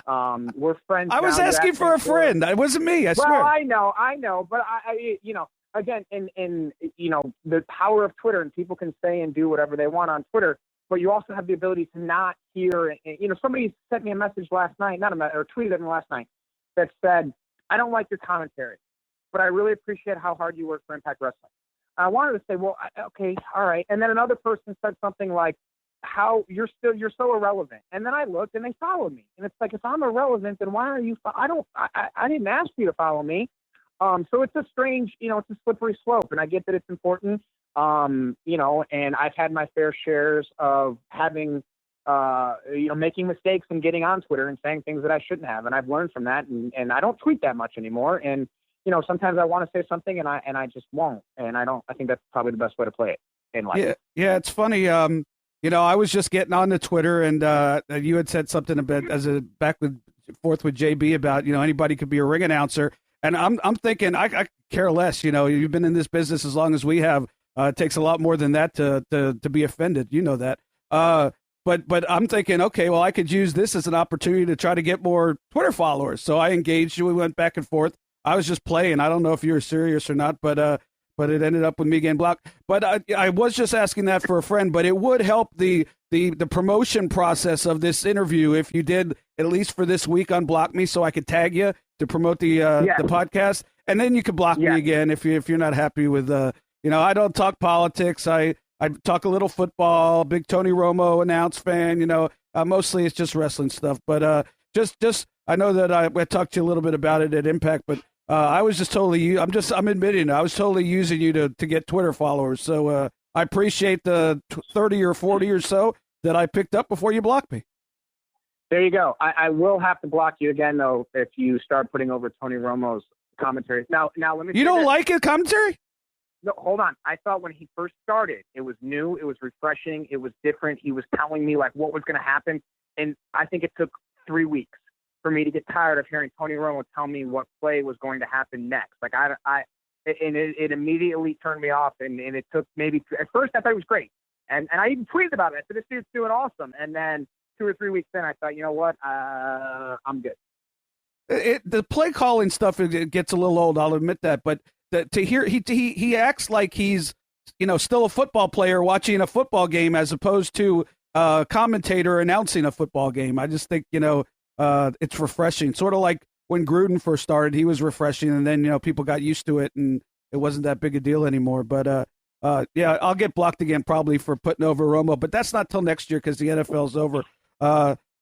We're friends. I was asking for a friend. It wasn't me. I swear. Well, I know, but I again, in the power of Twitter, and people can say and do whatever they want on Twitter, but you also have the ability to not hear. Somebody sent me a message last night, or tweeted at me last night, that said, "I don't like your commentary, but I really appreciate how hard you work for Impact Wrestling." I wanted to say, well, okay, all right. And then another person said something like, "How you're so irrelevant." And then I looked, and they followed me. And it's like, if I'm irrelevant, then why are you? I didn't ask you to follow me. So it's a strange, it's a slippery slope. And I get that it's important, and I've had my fair shares of having, making mistakes and getting on Twitter and saying things that I shouldn't have. And I've learned from that. And I don't tweet that much anymore. And sometimes I want to say something and I just won't. And I think that's probably the best way to play it in life. Yeah. It's funny. I was just getting onto Twitter, and you had said something about back and forth with JB about anybody could be a ring announcer, and I'm thinking I care less. You've been in this business as long as we have. It takes a lot more than that to be offended. You know that. But I'm thinking, okay, well, I could use this as an opportunity to try to get more Twitter followers. So I engaged you. We went back and forth. I was just playing. I don't know if you were serious or not, but it ended up with me getting blocked. But I was just asking that for a friend. But it would help the promotion process of this interview if you did, at least for this week, unblock me so I could tag you to promote the podcast, and then you could block me again if you're not happy with I don't talk politics. I talk a little football, big Tony Romo announce fan, mostly it's just wrestling stuff. But just I know that I talked to you a little bit about it at Impact, but I was just totally, I'm admitting I was totally using you to get Twitter followers. So I appreciate the 30 or 40 or so that I picked up before you blocked me. There you go. I will have to block you again, though, if you start putting over Tony Romo's commentaries. Now let me. You don't like his commentary? No, hold on. I thought when he first started, it was new, it was refreshing, it was different. He was telling me like what was going to happen, and I think it took 3 weeks for me to get tired of hearing Tony Romo tell me what play was going to happen next. Like it immediately turned me off, and it took maybe at first I thought it was great, and I even tweeted about it. I said this dude's doing awesome, and then 2 or 3 weeks in, I thought, you know what, I'm good. The play calling stuff, it gets a little old. I'll admit that, but to hear he acts like he's still a football player watching a football game as opposed to a commentator announcing a football game. I just think it's refreshing. Sort of like when Gruden first started, he was refreshing, and then people got used to it, and it wasn't that big a deal anymore. But I'll get blocked again probably for putting over Romo, but that's not till next year because the NFL's over.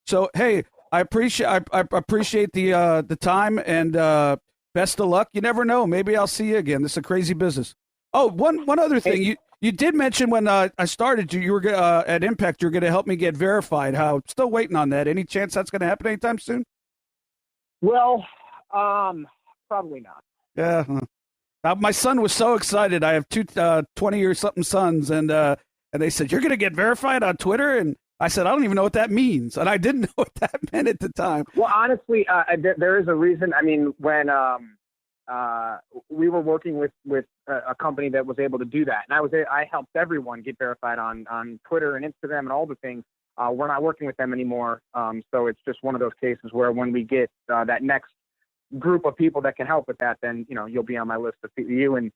So hey, I appreciate the time, and best of luck. You never know. Maybe I'll see you again. This is a crazy business. Oh, one other thing. You did mention when I started you were at Impact, you're going to help me get verified. Still waiting on that. Any chance that's going to happen anytime soon? Well, probably not. Yeah. My son was so excited. I have two 20-year-something sons, and they said, you're going to get verified on Twitter? And I said, I don't even know what that means. And I didn't know what that meant at the time. Well, honestly, there is a reason. I mean, when we were working with a company that was able to do that, and I helped everyone get verified on Twitter and Instagram and all the things. We're not working with them anymore. So it's just one of those cases where when we get that next group of people that can help with that, then, you'll be on my list of you and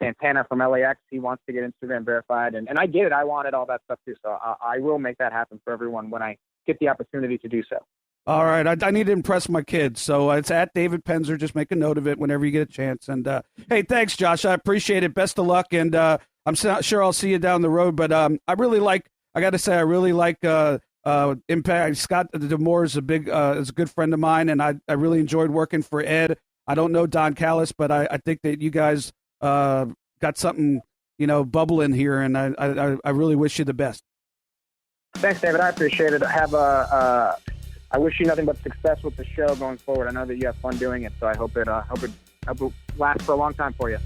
Santana from LAX. He wants to get Instagram verified, and I get it. I wanted all that stuff too. So I will make that happen for everyone when I get the opportunity to do so. All right. I need to impress my kids. So it's at David Penzer. Just make a note of it whenever you get a chance. And hey, thanks, Josh. I appreciate it. Best of luck. And I'm sure I'll see you down the road, but I really like Impact. Scott D'Amore is is a good friend of mine, and I really enjoyed working for Ed. I don't know Don Callis, but I think that you guys got something, bubbling here, and I really wish you the best. Thanks, David. I appreciate it. I wish you nothing but success with the show going forward. I know that you have fun doing it, so I hope it lasts for a long time for you.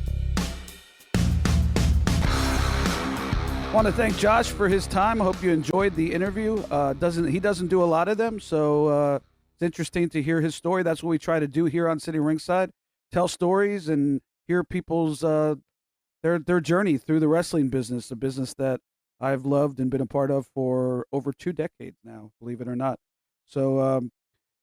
I want to thank Josh for his time. I hope you enjoyed the interview. He doesn't do a lot of them, so it's interesting to hear his story. That's what we try to do here on Sitting Ringside: tell stories and hear people's their journey through the wrestling business, a business that I've loved and been a part of for over 2 decades now, believe it or not. So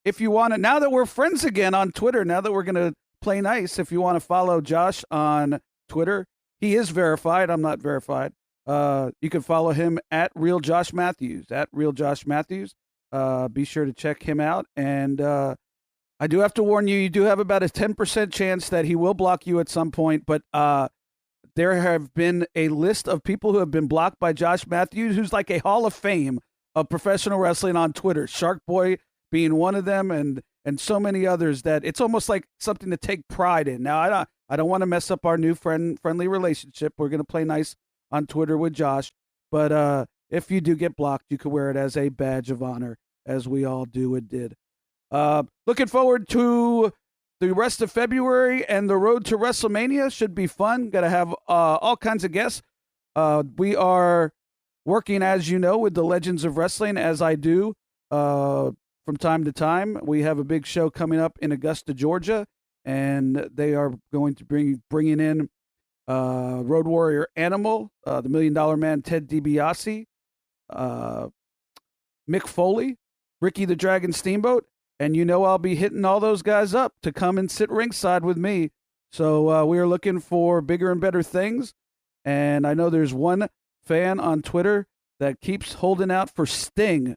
if you want to, now that we're friends again on Twitter, now that we're going to play nice, if you want to follow Josh on Twitter, he is verified. I'm not verified. You can follow him at Real Josh Mathews, be sure to check him out. And I do have to warn you, you do have about a 10% chance that he will block you at some point, but there have been a list of people who have been blocked by Josh Mathews, who's like a Hall of Fame of professional wrestling on Twitter. Shark Boy being one of them, and so many others that it's almost like something to take pride in. Now, I don't want to mess up our new friendly relationship. We're going to play nice on Twitter with Josh, but if you do get blocked, you can wear it as a badge of honor, as we all do and did. Looking forward to the rest of February, and the road to WrestleMania should be fun. Got to have all kinds of guests. We are working, as you know, with the Legends of Wrestling, as I do from time to time. We have a big show coming up in Augusta, Georgia, and they are going to bringing in Road Warrior Animal, the $1 Million Man Ted DiBiase, Mick Foley, Ricky the Dragon Steamboat, and I'll be hitting all those guys up to come and sit ringside with me. So we are looking for bigger and better things. And I know there's one fan on Twitter that keeps holding out for Sting.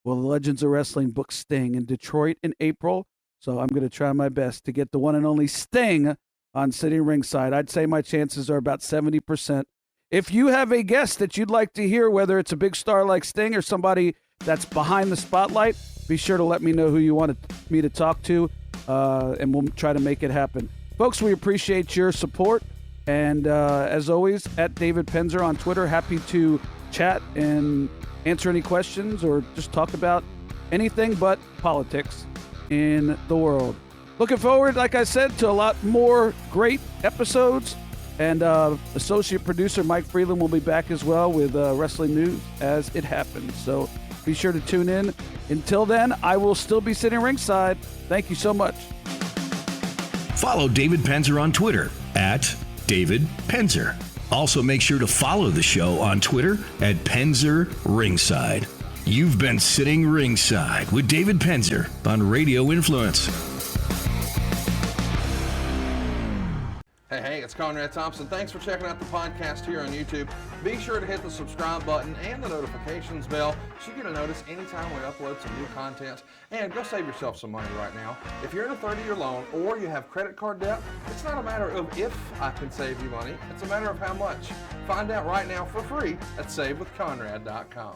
Well, the Legends of Wrestling booked Sting in Detroit in April. So I'm going to try my best to get the one and only Sting on Sitting Ringside. I'd say my chances are about 70%. If you have a guest that you'd like to hear, whether it's a big star like Sting or somebody that's behind the spotlight, be sure to let me know who you want me to talk to, and we'll try to make it happen. Folks, we appreciate your support. And as always, at David Penzer on Twitter, happy to chat and answer any questions or just talk about anything but politics in the world. Looking forward, like I said, to a lot more great episodes. And associate producer Mike Freeland will be back as well with wrestling news as it happens. So be sure to tune in. Until then, I will still be sitting ringside. Thank you so much. Follow David Penzer on Twitter at David Penzer. Also, make sure to follow the show on Twitter at Penzer Ringside. You've been Sitting Ringside with David Penzer on Radio Influence. Hey, it's Conrad Thompson. Thanks for checking out the podcast here on YouTube. Be sure to hit the subscribe button and the notifications bell so you get a notice anytime we upload some new content. And go save yourself some money right now. If you're in a 30-year loan or you have credit card debt, it's not a matter of if I can save you money. It's a matter of how much. Find out right now for free at SaveWithConrad.com.